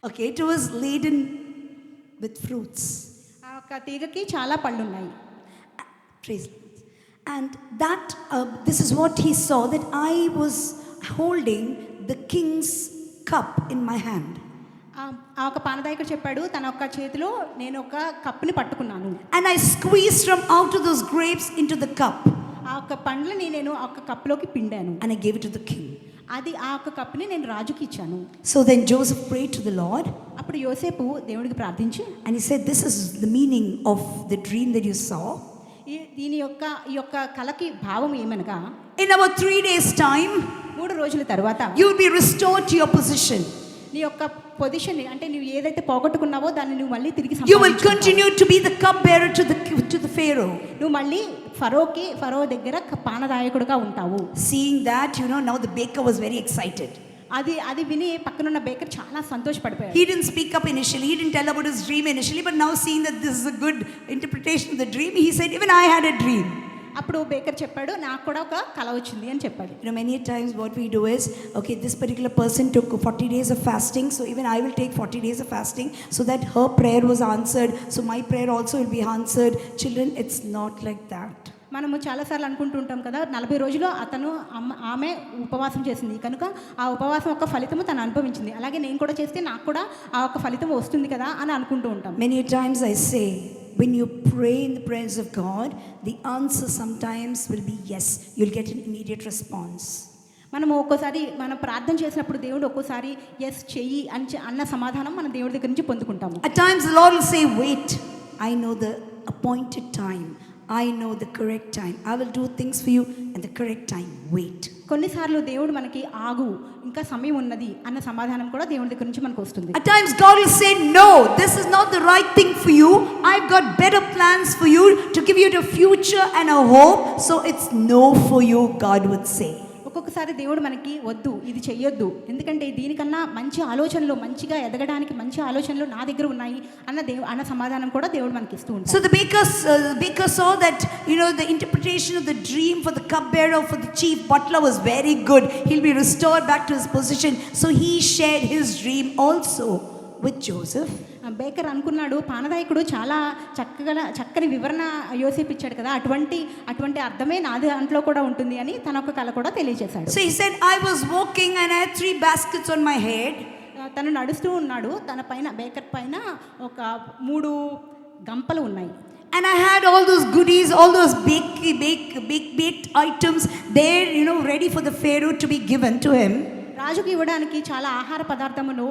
S1: Okay, it was laden with fruits.
S2: ఆ ఒక తీగకి చాలా పళ్ళు ఉన్నాయి.
S1: Praise. And that this is what he saw, that I was holding the king's cup in my hand.
S2: ఆ ఒక పానదాయకుడు చెప్పాడు, తన ఒక చేతిలో నేను ఒక కప్పుని పట్టుకున్నాను.
S1: And I squeezed from out of those grapes into the cup.
S2: ఆ ఒక పండ్లని నేను ఆ ఒక కప్పులోకి పిండాను.
S1: And I gave it to the king.
S2: అది ఆ ఒక కప్పుని నేను రాజుకి ఇచ్చాను.
S1: So then Joseph prayed to the Lord.
S2: అప్పుడు యోసేపు దేవుడికి ప్రార్థించి,
S1: and he said, this is the meaning of the dream that you saw.
S2: ఈ యొక్క కళకి భావం ఏమనగా,
S1: in about 3 days time
S2: 3 రోజుల తర్వాత
S1: you will be restored to your position.
S2: నీ యొక్క పొజిషన్ అంటే నువ్వు ఏదైతే పోగొట్టుకున్నావో దాన్ని నువ్వు మళ్ళీ తిరిగి
S1: you will continue to be the cupbearer to the Pharaoh.
S2: నువ్వు మళ్ళీ ఫరో దగ్గర పానదాయకుడుగా ఉంటావు.
S1: Seeing that, now the baker was very excited.
S2: అది విని పక్కనున్న బేకర్ చాలా సంతోషపడిపోయాడు.
S1: He didn't speak up initially, he didn't tell about his dream initially, but now seeing that this is a good interpretation of the dream, he said, even I had a dream.
S2: అప్పుడు baker చెప్పాడు, నాకు కూడా ఒక కల వచ్చింది అని చెప్పాడు.
S1: Many times what we do is, okay, this particular person took 40 days of fasting, so even I will take 40 days of fasting so that her prayer was answered, so my prayer also will be answered. Children, it's not like that.
S2: మనము చాలాసార్లు అనుకుంటూ ఉంటాం కదా, 40 రోజులు ఆమె ఉపవాసం చేసింది కనుక ఆ ఉపవాసం యొక్క ఫలితము తను అనుభవించింది, అలాగే నేను కూడా చేస్తే నాకు కూడా ఆ ఒక ఫలితం వస్తుంది కదా అని అనుకుంటూ ఉంటాం.
S1: Many times I say, when you pray in the presence of God, the answer sometimes will be yes, you'll get an immediate response.
S2: మనము ఒక్కోసారి మనం ప్రార్థన చేసినప్పుడు దేవుడు ఒక్కోసారి ఎస్ చెయ్యి అన్న సమాధానం మన దేవుడి దగ్గర నుంచి పొందుకుంటాము.
S1: At times the Lord will say, wait, I know the appointed time, I know the correct time, I will do things for you at the correct time, wait.
S2: కొన్నిసార్లు దేవుడు మనకి ఆగు, ఇంకా సమయం ఉన్నది అన్న సమాధానం కూడా దేవుడి దగ్గర నుంచి మనకు వస్తుంది.
S1: At times God will say, no, this is not the right thing for you, I've got better plans for you to give you the future and a hope, so it's no for you, God would say.
S2: ఒక్కొక్కసారి దేవుడు మనకి వద్దు, ఇది చెయ్యొద్దు, ఎందుకంటే దీనికన్నా మంచి ఆలోచనలు, మంచిగా ఎదగడానికి మంచి ఆలోచనలు నా దగ్గర ఉన్నాయి అన్న సమాధానం కూడా దేవుడు మనకి ఇస్తూ ఉంటాడు.
S1: So the baker saw that, the interpretation of the dream for the cupbearer, for the chief butler was very good. He'll be restored back to his position. So he shared his dream also with Joseph.
S2: Baker అనుకున్నాడు, పానదాయకుడు చాలా చక్కని వివరణ యోసేపు ఇచ్చాడు కదా, అటువంటి అర్థమే నా దాంట్లో కూడా ఉంటుంది అని తన ఒక కళ కూడా తెలియజేశాడు.
S1: So he said, I was walking and I had 3 baskets on my head.
S2: తను నడుస్తూ ఉన్నాడు, తన పైన బేకర్ పైన ఒక 3 గంపలు ఉన్నాయి.
S1: And I had all those goodies, all those baked items there, ready for the Pharaoh to be given to him.
S2: రాజుకి ఇవ్వడానికి చాలా ఆహార పదార్థములు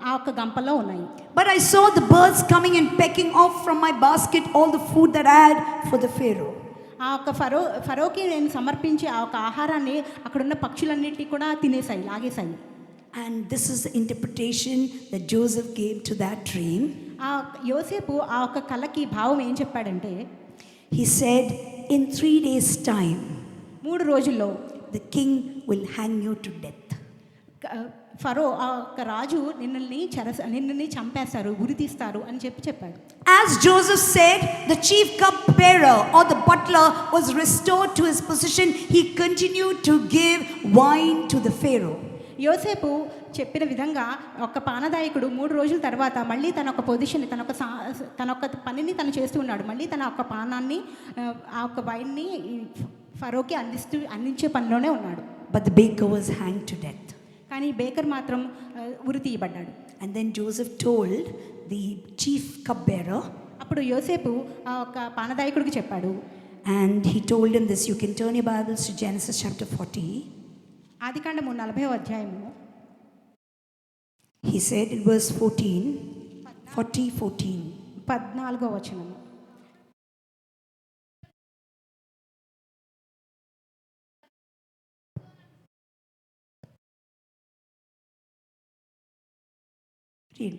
S2: ఆ ఒక్క గంపలో ఉన్నాయి.
S1: But I saw the birds coming and pecking off from my basket all the food that I had for the Pharaoh.
S2: ఆ ఒక్క ఫరోకి నేను సమర్పించి ఆ ఒక్క ఆహారాన్ని అక్కడున్న పక్షులన్నిటినీ కూడా తినేసాయి, లాగేశాయి.
S1: And this is the interpretation that Joseph gave to that dream.
S2: ఆ యోసేపు ఆ ఒక్క కళకి భావం ఏం చెప్పాడంటే,
S1: He said, in 3 days' time,
S2: 3 రోజుల్లో
S1: the king will hang you to death.
S2: ఫరో ఆ ఒక్క రాజు నిన్నుని చంపేస్తారు, ఉరి తీస్తారు అని చెప్పాడు.
S1: As Joseph said, the chief cupbearer or the butler was restored to his position. He continued to give wine to the Pharaoh.
S2: యోసేపు చెప్పిన విధంగా ఒక పానదాయకుడు 3 రోజుల తర్వాత మళ్ళీ తన ఒక పొజిషన్, తన ఒక పనిని తను చేస్తూ ఉన్నాడు. మళ్ళీ తన ఒక పానాన్ని, ఆ ఒక వైన్ని ఫరోకి అందించే పనిలోనే ఉన్నాడు.
S1: But the baker was hanged to death.
S2: కానీ బేకర్ మాత్రం ఉరి తీయబడ్డాడు.
S1: And then Joseph told the chief cupbearer,
S2: అప్పుడు యోసేపు ఆ ఒక పానదాయకుడికి చెప్పాడు.
S1: and he told him this. You can turn your Bibles to Genesis chapter 40.
S2: ఆదికాండము 40వ అధ్యాయము.
S1: He said in verse 14,
S2: 14వ వచనము.
S1: read.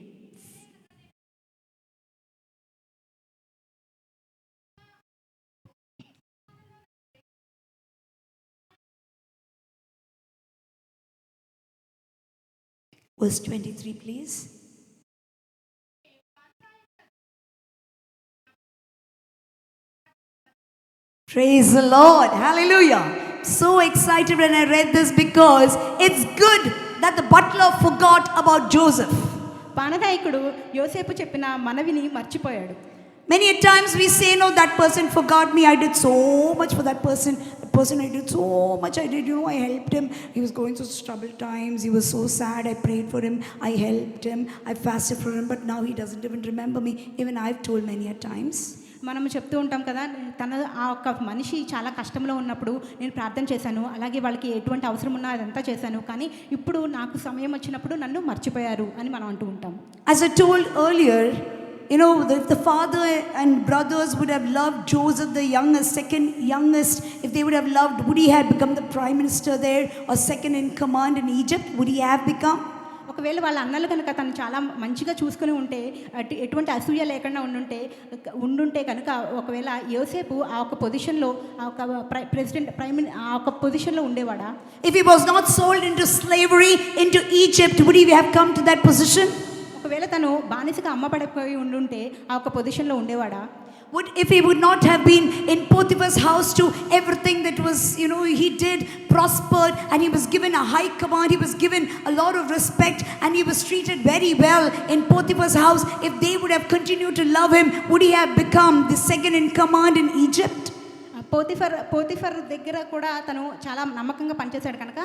S1: Verse 23, please. Praise the Lord. Hallelujah. So excited when I read this because it's good that the butler forgot about Joseph.
S2: పానదాయకుడు యోసేపు చెప్పిన మనవిని మర్చిపోయాడు.
S1: Many a times we say, no, that person forgot me. I did so much for that person. The person I did so much. I did, I helped him. He was going through troubled times. He was so sad. I prayed for him. I helped him. I fasted for him. But now he doesn't even remember me. Even I've told many a times.
S2: మనం చెప్తూ ఉంటాం కదా, ఆ ఒక్క మనిషి చాలా కష్టంలో ఉన్నప్పుడు నేను ప్రార్థన చేశాను, అలాగే వాళ్ళకి ఎటువంటి అవసరం ఉన్నా అదంతా చేశాను, కానీ ఇప్పుడు నాకు సమయం వచ్చినప్పుడు నన్ను మర్చిపోయారు అని మనం అంటూ ఉంటాం.
S1: As I told earlier, if the father and brothers would have loved Joseph, the youngest, second youngest, if they would have loved, would he have become the prime minister there or second in command in Egypt? Would he have become?
S2: ఒకవేళ వాళ్ళ అన్నలు కనుక తను చాలా మంచిగా చూసుకుని ఉంటే, ఎటువంటి అసూయ లేకుండా ఉండుంటే కనుక ఒకవేళ యోసేపు ఆ ఒక పొజిషన్లో, ఆ ఒక ఆ ఒక పొజిషన్లో ఉండేవాడా?
S1: If he was not sold into slavery into Egypt, would he have come to that position?
S2: ఒకవేళ తను బానిసగా అమ్మబడిపోయి ఉండుంటే ఆ ఒక పొజిషన్లో ఉండేవాడా?
S1: If he would not have been in Potiphar's house to everything that was, he did prospered, and he was given a high command, he was given a lot of respect, and he was treated very well in Potiphar's house. If they would have continued to love him, would he have become the second in command in Egypt?
S2: Potiphar దగ్గర కూడా తను చాలా నమ్మకంగా పనిచేశాడు కనుక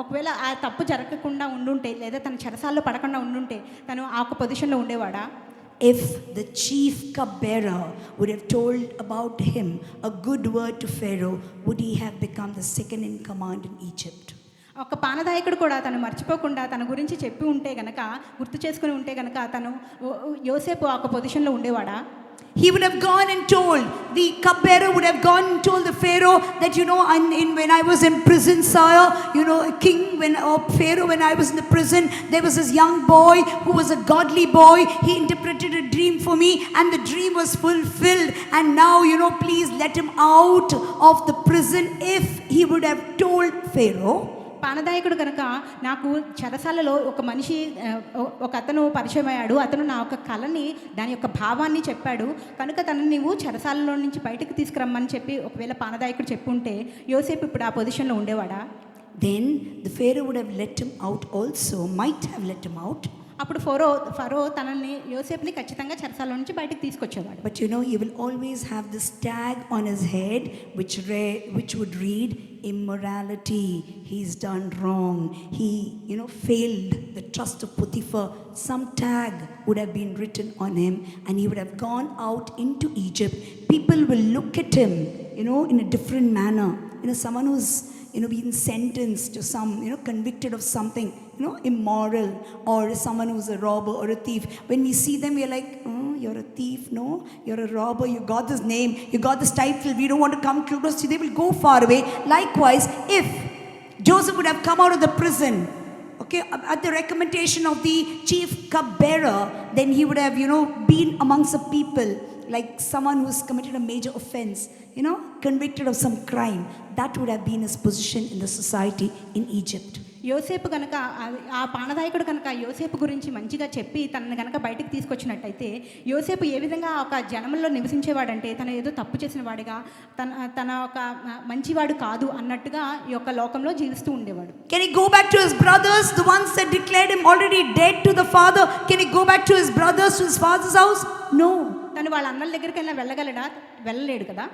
S2: ఒకవేళ ఆ తప్పు జరగకుండా ఉండుంటే, లేదా తన చెరసాల్లో పడకుండా ఉండుంటే తను ఆ ఒక పొజిషన్లో ఉండేవాడా?
S1: If the chief cupbearer would have told about him a good word to Pharaoh, would he have become the second in command in Egypt?
S2: ఒక పానదాయకుడు కూడా తను మర్చిపోకుండా తన గురించి చెప్పి ఉంటే గనక, గుర్తు చేసుకుని ఉంటే గనక తను యోసేపు ఆ ఒక పొజిషన్లో ఉండేవాడా?
S1: He would have gone and told, the cupbearer would have gone and told the Pharaoh that, when I was in prison, sire, Pharaoh, when I was in the prison, there was this young boy who was a godly boy. He interpreted a dream for me and the dream was fulfilled. And now, please let him out of the prison. If he would have told Pharaoh,
S2: పానదాయకుడు కనుక నాకు చెరసాలలో ఒక మనిషి, ఒక అతను పరిచయం అయ్యాడు, అతను నా ఒక కళని, దాని యొక్క భావాన్ని చెప్పాడు కనుక తనని నీవు చెరసాలలో నుంచి బయటకు తీసుకురమ్మని చెప్పి ఒకవేళ పానదాయకుడు చెప్పుంటే యోసేపు ఇప్పుడు ఆ పొజిషన్లో ఉండేవాడా?
S1: Then the Pharaoh would have let him out also, might have let him out.
S2: అప్పుడు ఫరో తనని యోసేపుని ఖచ్చితంగా చెరసాల నుంచి బయటికి తీసుకొచ్చేవాడు.
S1: But you know, he will always have this tag on his head which would read immorality. He's done wrong. He, failed the trust of Potiphar. Some tag would have been written on him and he would have gone out into Egypt. People will look at him, in a different manner. Someone who's, been sentenced to some, convicted of something, immoral, or someone who's a robber or a thief. When we see them, we're like, oh, you're a thief, no? You're a robber, you got this name, you got this title, we don't want to come close to you. They will go far away. Likewise, if Joseph would have come out of the prison, okay, at the recommendation of the chief cupbearer, then he would have, been amongst the people like someone who's committed a major offense, convicted of some crime. That would have been his position in the society in Egypt.
S2: యోసేపు కనుక ఆ పానదాయకుడు కనుక యోసేపు గురించి మంచిగా చెప్పి తనని కనుక బయటికి తీసుకొచ్చినట్టయితే యోసేపు ఏ విధంగా ఒక జనంలో నివసించేవాడంటే తను ఏదో తప్పు చేసిన వాడిగా తన ఒక మంచివాడు కాదు అన్నట్టుగా ఈ యొక్క లోకంలో జీవిస్తూ ఉండేవాడు.
S1: Can he go back to his brothers, the ones that declared him already dead to the father? Can he go back to his brothers, to his father's house? No.
S2: తను వాళ్ళ అన్నల దగ్గరికి వెళ్ళగలడా? వెళ్ళలేడు కదా.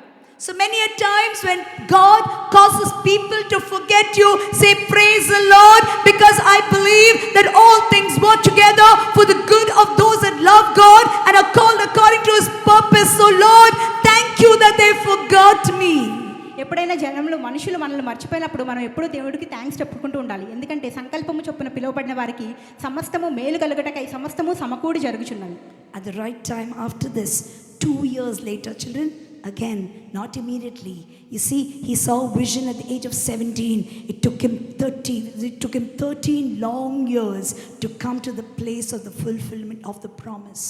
S1: So many a times when God causes people to forget you, say praise the Lord, because I believe that all things work together for the good of those that love God and are called according to His purpose. So Lord, thank you that they forgot me.
S2: ఎప్పుడైనా మనుషులు మనల్ని మర్చిపోయినప్పుడు మనం ఎప్పుడూ దేవుడికి thanks చెప్పుకుంటూ ఉండాలి. ఎందుకంటే సంకల్పము చొప్పున పిలువబడిన వారికి సమస్తము మేలు కలుగుటకై సమస్తము సమకూడి జరుగుచున్నది.
S1: At the right time after this, 2 years later, children, again, not immediately. You see, he saw vision at the age of 17. It took him 13 long years to come to the place of the fulfillment of the promise.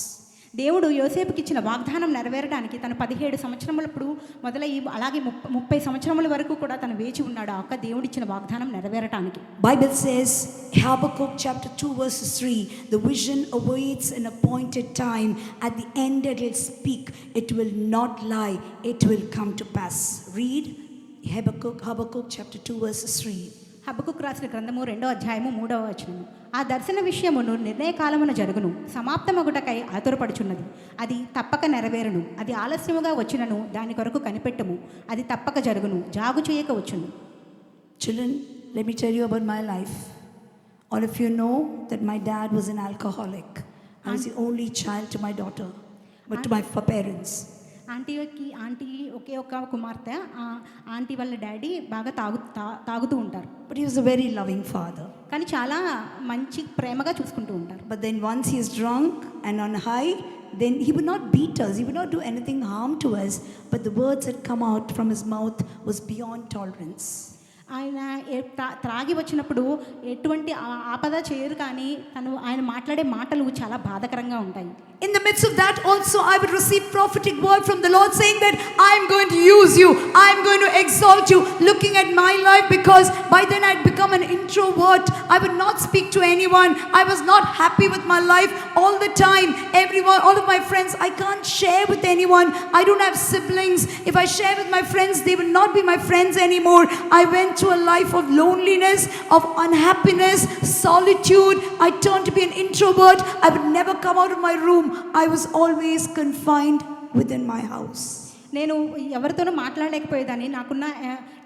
S2: దేవుడు యోసేపుకి ఇచ్చిన వాగ్దానం నెరవేరడానికి తను 17 సంవత్సరములప్పుడు మొదలయ్యి అలాగే 30 సంవత్సరముల వరకు కూడా తను వేచి ఉన్నాడు ఆ యొక్క దేవుడు ఇచ్చిన వాగ్దానం నెరవేరడానికి.
S1: Bible says, Habakkuk chapter 2 verses 3, the vision awaits an appointed time. At the end it will speak. It will not lie. It will come to pass. Read Habakkuk chapter 2 verses 3.
S2: హబక్కుకు రాసిన గ్రంథము 2వ అధ్యాయము 3వ వచనము. ఆ దర్శన విషయమును నిర్ణయకాలమున జరుగును, సమాప్తమగుటకై ఆతురపడుచున్నది, అది తప్పక నెరవేరును. అది ఆలస్యముగా వచ్చినను దాని కొరకు కనిపెట్టుము, అది తప్పక జరుగును, జాగు చేయక వచ్చును.
S1: Children, let me tell you about my life. All of you know that my dad was an alcoholic. I was the only child to my daughter, but to my parents.
S2: Aunty ఒకే ఒక కుమార్తె. Aunty వాళ్ళ daddy బాగా తాగుతూ ఉంటారు.
S1: But he was a very loving father.
S2: కానీ చాలా మంచి ప్రేమగా చూసుకుంటూ ఉంటారు.
S1: But then once he is drunk and on high, then he would not beat us. He would not do anything harm to us. But the words that come out from his mouth was beyond tolerance.
S2: ఆయన త్రాగి వచ్చినప్పుడు ఎటువంటి ఆపద చేయరు, కానీ ఆయన మాట్లాడే మాటలు చాలా బాధకరంగా ఉంటాయి.
S1: In the midst of that also I would receive prophetic word from the Lord saying that I am going to use you, I am going to exalt you. Looking at my life, because by then I had become an introvert, I would not speak to anyone. I was not happy with my life all the time. Everyone, all of my friends, I can't share with anyone. I don't have siblings. If I share with my friends, they will not be my friends anymore. I went to a life of loneliness, of unhappiness, solitude. I turned to be an introvert. I would never come out of my room. I was always confined within my house.
S2: నేను ఎవరితోనూ మాట్లాడలేకపోయేదాన్ని.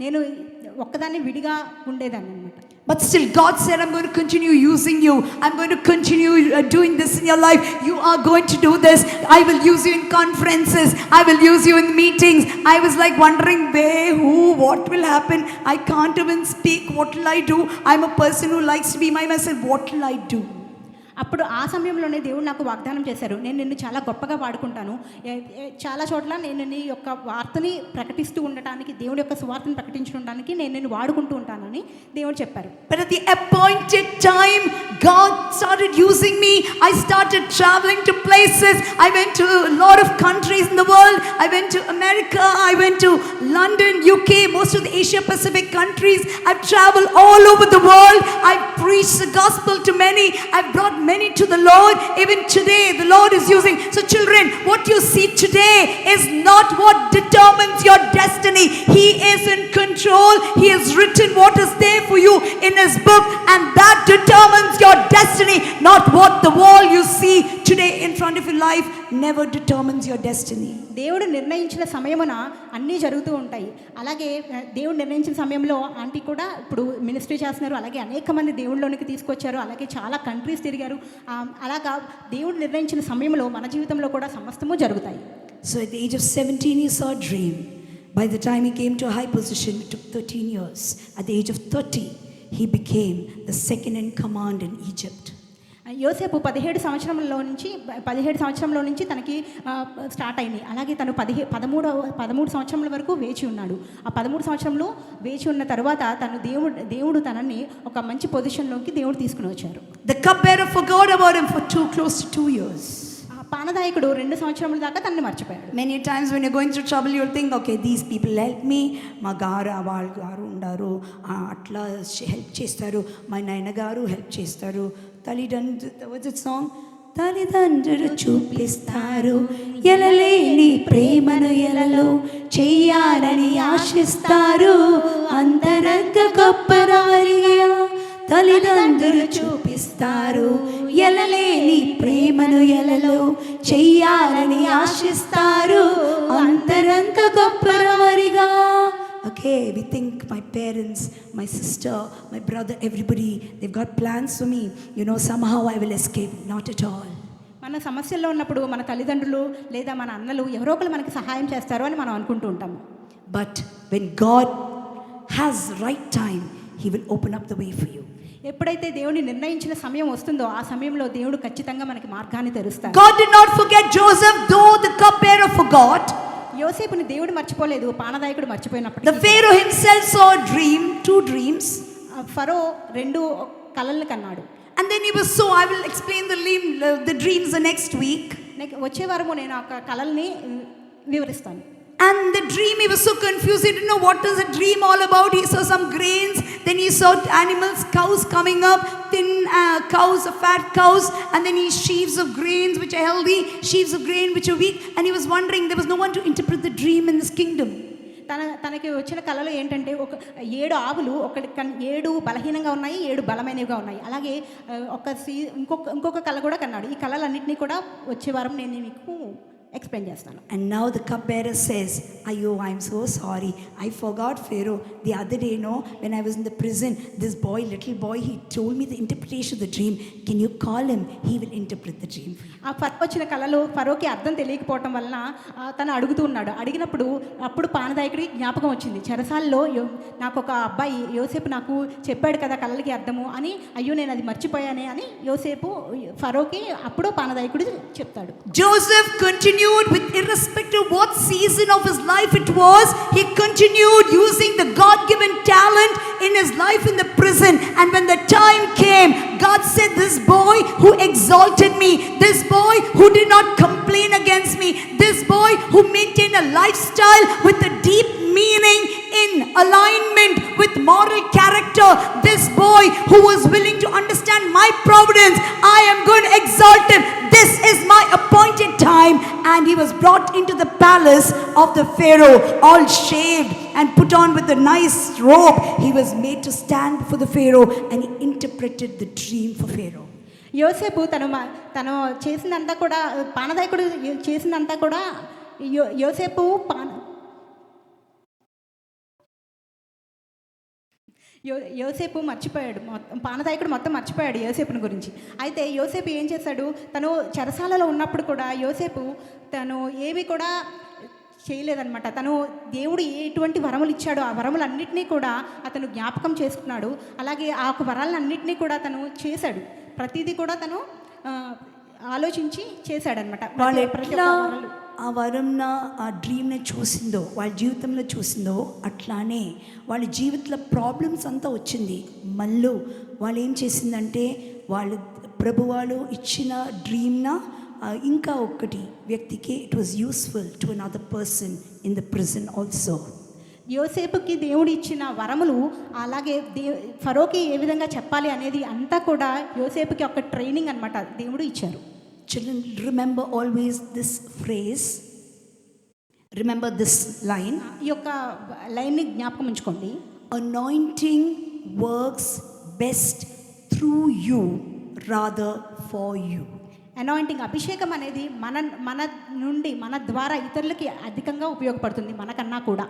S2: నేను ఒక్కదాన్ని విడిగా ఉండేదాన్ని అన్నమాట.
S1: But still God said, I'm going to continue using you. I'm going to continue doing this in your life. You are going to do this. I will use you in conferences. I will use you in meetings. I was like wondering where, who, what will happen. I can't even speak. What will I do? I'm a person who likes to be myself. What will I do?
S2: అప్పుడు ఆ సమయంలోనే దేవుడు నాకు వాగ్దానం చేశారు, నేను నిన్ను చాలా గొప్పగా వాడుకుంటాను, చాలా చోట్ల నేను నీ యొక్క వార్తని ప్రకటిస్తూ ఉండటానికి, దేవుడి యొక్క సువార్తను ప్రకటించడానికి నేను నిన్ను వాడుకుంటూ ఉంటానని దేవుడు చెప్పారు.
S1: But at the appointed time, God started using me. I started traveling to places. I went to a lot of countries in the world. I went to America. I went to London, UK, most of the Asia Pacific countries. I've traveled all over the world. I've preached the gospel to many. I've brought many to the Lord. Even today the Lord is using. So children, what you see today is not what determines your destiny. He is in control. He has written what is there for you in His book, and that determines your destiny. not what the wall you see today in front of your life never determines your destiny.
S2: దేవుడు నిర్ణయించిన సమయమున అన్నీ జరుగుతూ ఉంటాయి. అలాగే దేవుడు నిర్ణయించిన సమయంలో ఆంటీ కూడా ఇప్పుడు మినిస్ట్రీ చేస్తున్నారు. అలాగే అనేక మంది దేవుళ్ళలోనికి తీసుకొచ్చారు. అలాగే చాలా కంట్రీస్ తిరిగారు. అలాగా దేవుడు నిర్ణయించిన సమయంలో మన జీవితంలో కూడా సమస్తము జరుగుతాయి.
S1: So at the age of 17 he saw a dream. By the time he came to a high position, it took 13 years. At the age of 30, he became the second in command in Egypt.
S2: యోసేపు 17 సంవత్సరంలో నుంచి తనకి start అయింది. అలాగే తను 13 సంవత్సరముల వరకు వేచి ఉన్నాడు. ఆ 13 సంవత్సరంలో వేచి ఉన్న తర్వాత దేవుడు తనని ఒక మంచి పొజిషన్లోకి దేవుడు తీసుకుని వచ్చారు.
S1: The cupbearer forgot about him for close to 2 years.
S2: పానదాయకుడు 2 సంవత్సరముల దాకా తనని మర్చిపోయాడు.
S1: Many times when you're going through trouble, you'll think, okay, these people help me. మా వాళ్ళు గారు ఉండారు, అట్లా హెల్ప్ చేస్తారు. మా నాయనగారు హెల్ప్ చేస్తారు. తల్లిదండ్రులు చూపిస్తారు ఎలలేని ప్రేమను ఎలలో చెయ్యాలని ఆశిస్తారు అంతరంగ గొప్పవారిగా. తల్లిదండ్రులు చూపిస్తారు ఎలలేని ప్రేమను ఎలలో చెయ్యాలని ఆశిస్తారు అంతరంగ గొప్పవారిగా. Okay, we think my parents, my sister, my brother, everybody, they've got plans for me. Somehow I will escape. Not at all.
S2: మన సమస్యల్లో ఉన్నప్పుడు మన తల్లిదండ్రులు లేదా మన అన్నలు ఎవరో ఒకరు మనకి సహాయం చేస్తారు అని మనం అనుకుంటూ ఉంటాము.
S1: But when God has right time, he will open up the way for you.
S2: ఎప్పుడైతే దేవుని నిర్ణయించిన సమయం వస్తుందో ఆ సమయంలో దేవుడు ఖచ్చితంగా మనకి మార్గాన్ని తెరుస్తాడు.
S1: God did not forget Joseph, though the cupbearer forgot.
S2: యోసేపుని దేవుడు మర్చిపోలేదు, పానదాయకుడు మర్చిపోయినప్పుడు.
S1: The Pharaoh himself saw a dream, 2 dreams.
S2: ఫరో 2 కలలను కన్నాడు.
S1: And then he was I will explain the dreams the next week.
S2: వచ్చే వారము నేను ఆ కలల్ని వివరిస్తాను.
S1: And the dream, he was so confused. He didn't know what was the dream all about. He saw some grains, then he saw animals, cows coming up, thin cows, fat cows, and then he sheaves of grains which are healthy, sheaves of grain which are weak, and he was wondering, there was no one to interpret the dream in this kingdom.
S2: తనకి వచ్చిన కళలో ఏంటంటే 7 ఆవులు 7 బలహీనంగా ఉన్నాయి, 7 బలమైనవిగా ఉన్నాయి. అలాగే ఇంకొక కళ కూడా కన్నాడు. ఈ కళలన్నింటినీ కూడా వచ్చే వారం నేను మీకు ఎక్స్ప్లెయిన్ చేస్తాను.
S1: And now the cupbearer says, "Ayyo, I'm so sorry. I forgot Pharaoh. The other day, when I was in the prison, this little boy, he told me the interpretation of the dream. Can you call him? He will interpret the dream."
S2: ఆ వచ్చిన కళలో ఫరోకి అర్థం తెలియకపోవటం వలన తను అడుగుతూ ఉన్నాడు. అప్పుడు పానదాయకుడి జ్ఞాపకం వచ్చింది. చెరసాల్లో నాకు ఒక అబ్బాయి యోసేపు నాకు చెప్పాడు కదా కళలకి అర్థము అని. అయ్యో నేను అది మర్చిపోయానే అని ఫరోకి అప్పుడు పానదాయకుడు చెప్తాడు.
S1: Joseph continued with irrespective what season of his life it was, he continued using the God-given talent in his life in the prison. And when the time came, God said, this boy who exalted me, this boy who did not complain against me, this boy who maintained a lifestyle with a deep meaning in alignment with moral character, this boy who was willing to understand my providence, I am going to exalt him. This is my appointed time. And he was brought into the palace of the Pharaoh, all shaved and put on with a nice robe. He was made to stand before the Pharaoh and he interpreted the dream for Pharaoh.
S2: యోసేపు తను చేసిందంతా కూడా పానదాయకుడు చేసిందంతా కూడా యోసేపు మర్చిపోయాడు. పానదాయకుడు మొత్తం మర్చిపోయాడు యోసేపుని గురించి. అయితే యోసేపు ఏం చేశాడు, తను చెరసాలలో ఉన్నప్పుడు కూడా యోసేపు తను ఏవి కూడా చేయలేదన్నమాట. తను దేవుడు ఎటువంటి వరములు ఇచ్చాడో ఆ వరములన్నింటినీ కూడా అతను జ్ఞాపకం చేసుకున్నాడు. అలాగే ఆ వరాలన్నింటినీ కూడా తను చేశాడు. ప్రతిదీ కూడా తను ఆలోచించి చేశాడనమాట.
S1: ఆ వరంన ఆ డ్రీమ్ని చూసిందో వాళ్ళ జీవితంలో చూసిందో అట్లానే వాళ్ళ జీవితంలో ప్రాబ్లమ్స్ అంతా వచ్చింది. మళ్ళీ వాళ్ళు ఏం చేసిందంటే వాళ్ళు ప్రభువాళ్ళు ఇచ్చిన డ్రీమ్న ఇంకా ఒకటి వ్యక్తికి it was useful to another person in the prison also.
S2: యోసేపుకి దేవుడు ఇచ్చిన వరములు అలాగే ఫరోకి ఏ విధంగా చెప్పాలి అనేది అంతా కూడా యోసేపుకి ఒక ట్రైనింగ్ అనమాట దేవుడు ఇచ్చారు.
S1: Children, remember always this phrase. Remember this line.
S2: ఈ యొక్క లైన్ని జ్ఞాపకం ఉంచుకోండి.
S1: Anointing works best through you rather for you.
S2: Anointing అభిషేకం అనేది మన నుండి మన ద్వారా ఇతరులకి అధికంగా ఉపయోగపడుతుంది మనకన్నా కూడా.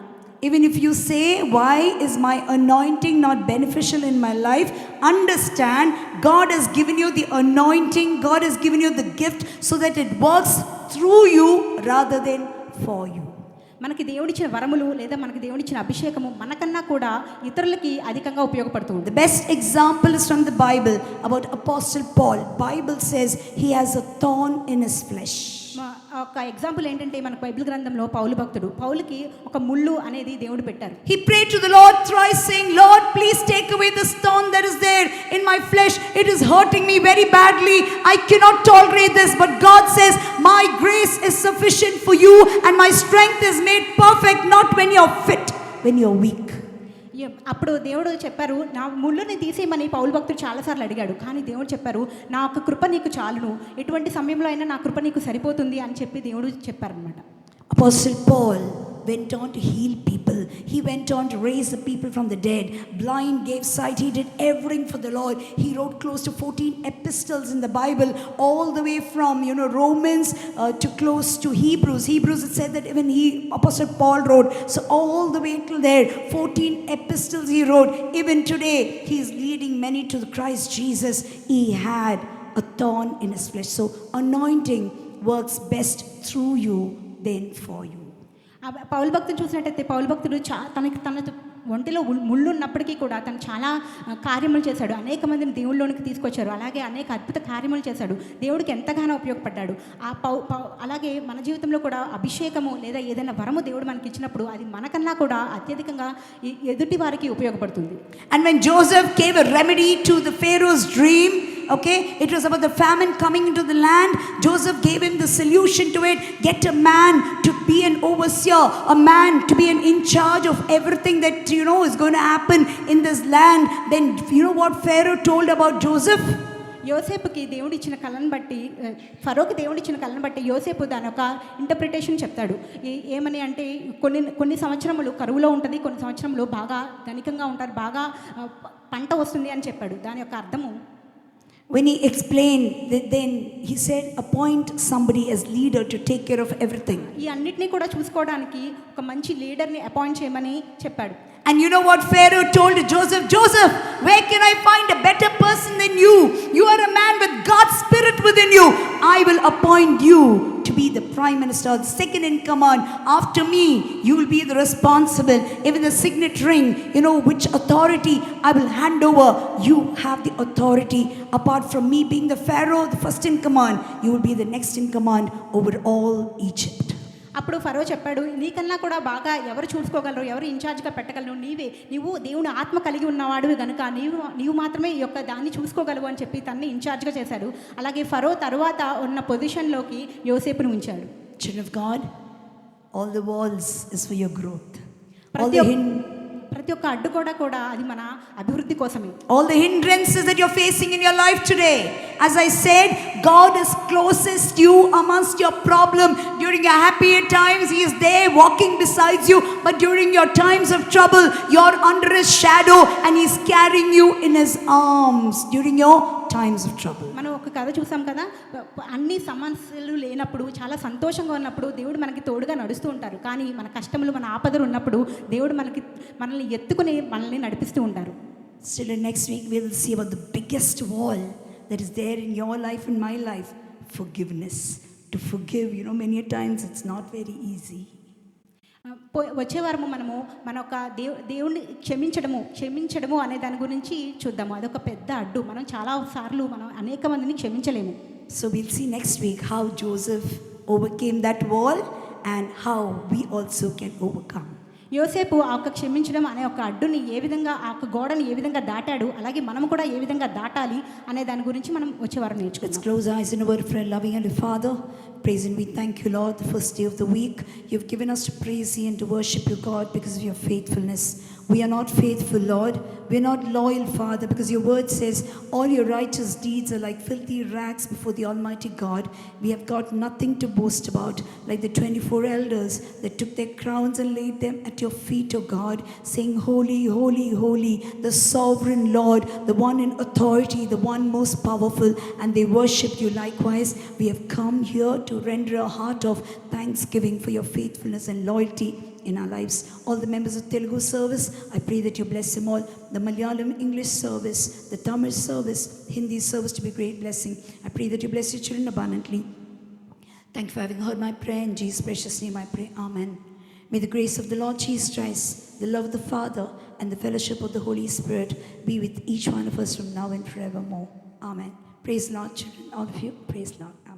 S1: Even if you say, why is my anointing not beneficial in my life? Understand, God has given you the anointing, God has given you the gift so that it works through you rather than for you.
S2: మనకి దేవుడిచ్చిన వరములు లేదా మనకి దేవుడిచ్చిన అభిషేకము మనకన్నా కూడా ఇతరులకి అధికంగా ఉపయోగపడుతుంది.
S1: The best example is from the Bible about Apostle Paul. Bible says he has a thorn in his flesh.
S2: ఒక ఎగ్జాంపుల్ ఏంటంటే మన బైబిల్ గ్రంథంలో పౌలుకి ఒక ముళ్ళు అనేది దేవుడు పెట్టారు.
S1: He prayed to the Lord thrice saying, Lord, please take away this thorn that is there in my flesh. It is hurting me very badly. I cannot tolerate this. But God says, my grace is sufficient for you and my strength is made perfect not when you're fit, when you're weak.
S2: అప్పుడు దేవుడు చెప్పారు, నా ముళ్ళుని తీసేయమని పౌలు భక్తుడు చాలాసార్లు అడిగాడు. కానీ దేవుడు చెప్పారు, నా యొక్క కృప నీకు చాలును, ఎటువంటి సమయంలో అయినా నా కృప నీకు సరిపోతుంది అని చెప్పి దేవుడు చెప్పారనమాట.
S1: Apostle Paul went on to heal people. He went on to raise the people from the dead. Blind gave sight. He did everything for the Lord. He wrote close to 14 epistles in the Bible, all the way from Romans to close to Hebrews. Hebrews, it said that even Apostle Paul wrote. So all the way till there, 14 epistles he wrote. Even today, he is leading many to the Christ Jesus. He had a thorn in his flesh. So anointing works best through you than for you.
S2: పౌలు భక్తుడు చూసినట్టయితే పౌలు భక్తుడు తన ఒంటిలో ముళ్ళు ఉన్నప్పటికీ కూడా తను చాలా కార్యములు చేశాడు. అనేక మందిని దేవుళ్ళలోనికి తీసుకొచ్చారు. అలాగే అనేక అద్భుత కార్యములు చేశాడు. దేవుడికి ఎంతగానో ఉపయోగపడ్డాడు. అలాగే మన జీవితంలో కూడా అభిషేకము లేదా ఏదైనా వరము దేవుడు మనకి ఇచ్చినప్పుడు అది మనకన్నా కూడా అత్యధికంగా ఎదుటి వారికి ఉపయోగపడుతుంది.
S1: And when Joseph gave a remedy to the Pharaoh's dream, okay, it was about the famine coming into the land. Joseph gave him the solution to it. Get a man to be an overseer, a man to be in charge of everything that is going to happen in this land. Then what Pharaoh told about Joseph?
S2: యోసేపుకి దేవుడిచ్చిన కళను బట్టి, ఫరోకి దేవుడిచ్చిన కళను బట్టి యోసేపు దాని ఒక interpretation చెప్తాడు. ఏమని అంటే కొన్ని సంవత్సరములు కరువులో ఉంటుంది, కొన్ని సంవత్సరములు బాగా ధనికంగా ఉంటారు, బాగా పంట వస్తుంది అని చెప్పాడు. దాని యొక్క అర్థము,
S1: when he explained that, then he said, appoint somebody as leader to take care of everything.
S2: ఈ అన్నిటినీ కూడా చూసుకోవడానికి ఒక మంచి లీడర్ని అపాయింట్ చేయమని చెప్పాడు.
S1: And you know what Pharaoh told Joseph? Joseph, where can I find a better person than you? You are a man with God's spirit within you. I will appoint you to be the prime minister, the second in command. After me, you will be the responsible. Even the signet ring, which authority I will hand over. You have the authority. Apart from me being the Pharaoh, the first in command, you will be the next in command over all Egypt.
S2: అప్పుడు ఫరో చెప్పాడు, నీకన్నా కూడా బాగా ఎవరు చూసుకోగలరు, ఎవరు ఇన్ఛార్జ్గా పెట్టగలరు, నీవు దేవుని ఆత్మ కలిగి ఉన్నవాడు కనుక నీవు మాత్రమే ఈ యొక్క దాన్ని చూసుకోగలవు అని చెప్పి తన్ని ఇన్ఛార్జ్గా చేశాడు. అలాగే ఫరో తర్వాత ఉన్న పొజిషన్లోకి యోసేపుని ఉంచాడు.
S1: Children of God, all the walls is for your growth.
S2: ప్రతి ఒక్క అడ్డుగోడ కూడా అది మన అభివృద్ధి కోసమే.
S1: All the hindrances that you're facing in your life today, as I said, God is closest you amongst your problem. During your happier times, He is there walking beside you. But during your times of trouble, you're under His shadow and He's carrying you in His arms during your times of trouble.
S2: మనం ఒక కథ చూసాం కదా, అన్ని సమస్యలు లేనప్పుడు, చాలా సంతోషంగా ఉన్నప్పుడు దేవుడు మనకి తోడుగా నడుస్తూ ఉంటారు. కానీ మన కష్టములు, మన ఆపదలు ఉన్నప్పుడు దేవుడు మనల్ని ఎత్తుకుని మనల్ని నడిపిస్తూ ఉంటారు.
S1: Still next week we will see about the biggest wall that is there in your life and my life, forgiveness. To forgive, many times it's not very easy.
S2: వచ్చే వారము మనము మన ఒక దేవుణ్ణి క్షమించడము అనే దాని గురించి చూద్దాము. అదొక పెద్ద అడ్డు. మనం చాలా సార్లు అనేక మందిని క్షమించలేము.
S1: So we'll see next week how Joseph overcame that wall and how we also can overcome.
S2: యోసేపు ఆ యొక్క క్షమించడం అనే ఒక అడ్డుని ఏ విధంగా, ఆ యొక్క గోడని ఏ విధంగా దాటాడు, అలాగే మనం కూడా ఏ విధంగా దాటాలి అనే దాని గురించి మనం వచ్చేవారం నేర్చుకుందాం.
S1: Let's close our eyes in a word of prayer. Loving and Father, praise and we thank you, Lord, the first day of the week. You've given us to praise you and to worship you, God, because of your faithfulness. We are not faithful, Lord. We are not loyal, Father, because your word says all your righteous deeds are like filthy rags before the Almighty God. We have got nothing to boast about, like the 24 elders that took their crowns and laid them at your feet, O God, saying, Holy, holy, holy, the sovereign Lord, the one in authority, the one most powerful, and they worshipped you likewise. We have come here to render a heart of thanksgiving for your faithfulness and loyalty in our lives. All the members of Telugu service, I pray that you bless them all. The Malayalam English service, the Tamil service, Hindi service to be great blessing. I pray that you bless your children abundantly. Thank you for having heard my prayer. In Jesus' precious name I pray. Amen. May the grace of the Lord Jesus Christ, the love of the Father, and the fellowship of the Holy Spirit be with each one of us from now and forevermore. Amen. Praise the Lord, children. All of you, praise the Lord.